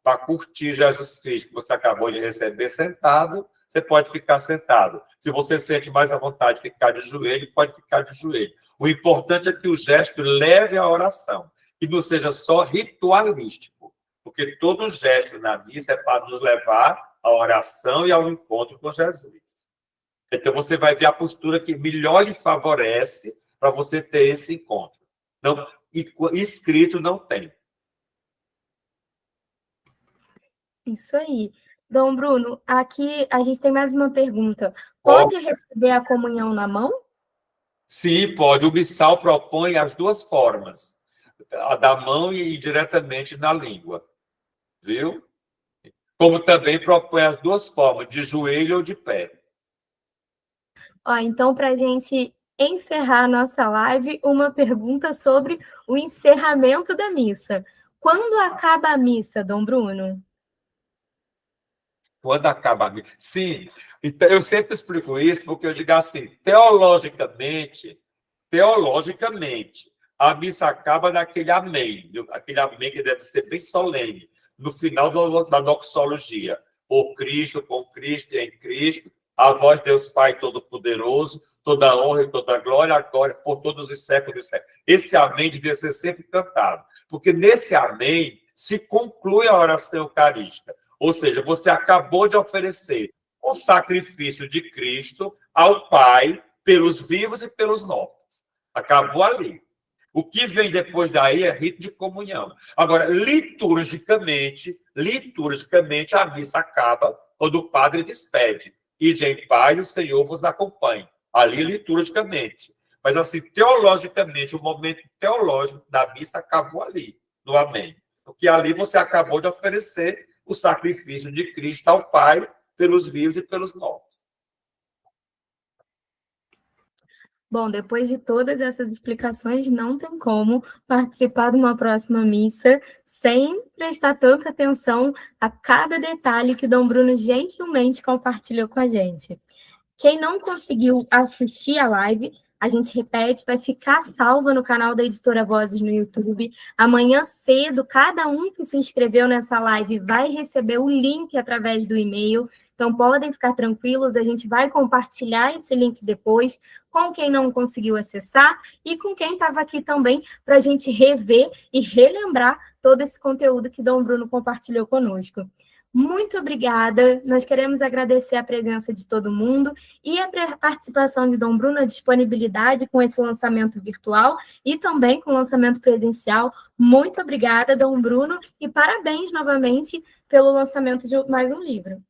para curtir Jesus Cristo, que você acabou de receber sentado, você pode ficar sentado. Se você sente mais à vontade de ficar de joelho, pode ficar de joelho. O importante é que o gesto leve à oração, que não seja só ritualístico, porque todo gesto na missa é para nos levar à oração e ao encontro com Jesus. Então, você vai ver a postura que melhor lhe favorece para você ter esse encontro. Não, escrito não tem. Isso aí. Dom Bruno, aqui a gente tem mais uma pergunta. Pode receber a comunhão na mão? Sim, pode. O missal propõe as 2 formas, a da mão e diretamente na língua. Viu? Como também propõe as 2 formas, de joelho ou de pé. Então, para a gente encerrar a nossa live, uma pergunta sobre o encerramento da missa. Quando acaba a missa, Dom Bruno? Quando acaba a missa. Sim, então, eu sempre explico isso porque eu digo assim, teologicamente, a missa acaba naquele amém, aquele amém que deve ser bem solene, no final da doxologia. Por Cristo, com Cristo e em Cristo, a vós, Deus Pai Todo-Poderoso, toda honra e toda glória, agora por todos os séculos dos séculos. Esse amém devia ser sempre cantado, porque nesse amém se conclui a oração eucarística. Ou seja, você acabou de oferecer o sacrifício de Cristo ao Pai pelos vivos e pelos mortos. Acabou ali. O que vem depois daí é rito de comunhão. Agora, liturgicamente, a missa acaba quando o padre despede. Ide em paz, o Senhor vos acompanhe. Ali, liturgicamente. Mas, assim, teologicamente, o momento teológico da missa acabou ali, no amém. Porque ali você acabou de oferecer o sacrifício de Cristo ao Pai pelos vivos e pelos mortos. Bom, depois de todas essas explicações, não tem como participar de uma próxima missa sem prestar tanta atenção a cada detalhe que Dom Bruno gentilmente compartilhou com a gente. Quem não conseguiu assistir a live, a gente repete, vai ficar salva no canal da Editora Vozes no YouTube. Amanhã cedo, cada um que se inscreveu nessa live vai receber o link através do e-mail. Então, podem ficar tranquilos, a gente vai compartilhar esse link depois com quem não conseguiu acessar e com quem estava aqui também para a gente rever e relembrar todo esse conteúdo que Dom Bruno compartilhou conosco. Muito obrigada, nós queremos agradecer a presença de todo mundo e a participação de Dom Bruno, a disponibilidade com esse lançamento virtual e também com o lançamento presencial. Muito obrigada, Dom Bruno, e parabéns novamente pelo lançamento de mais um livro.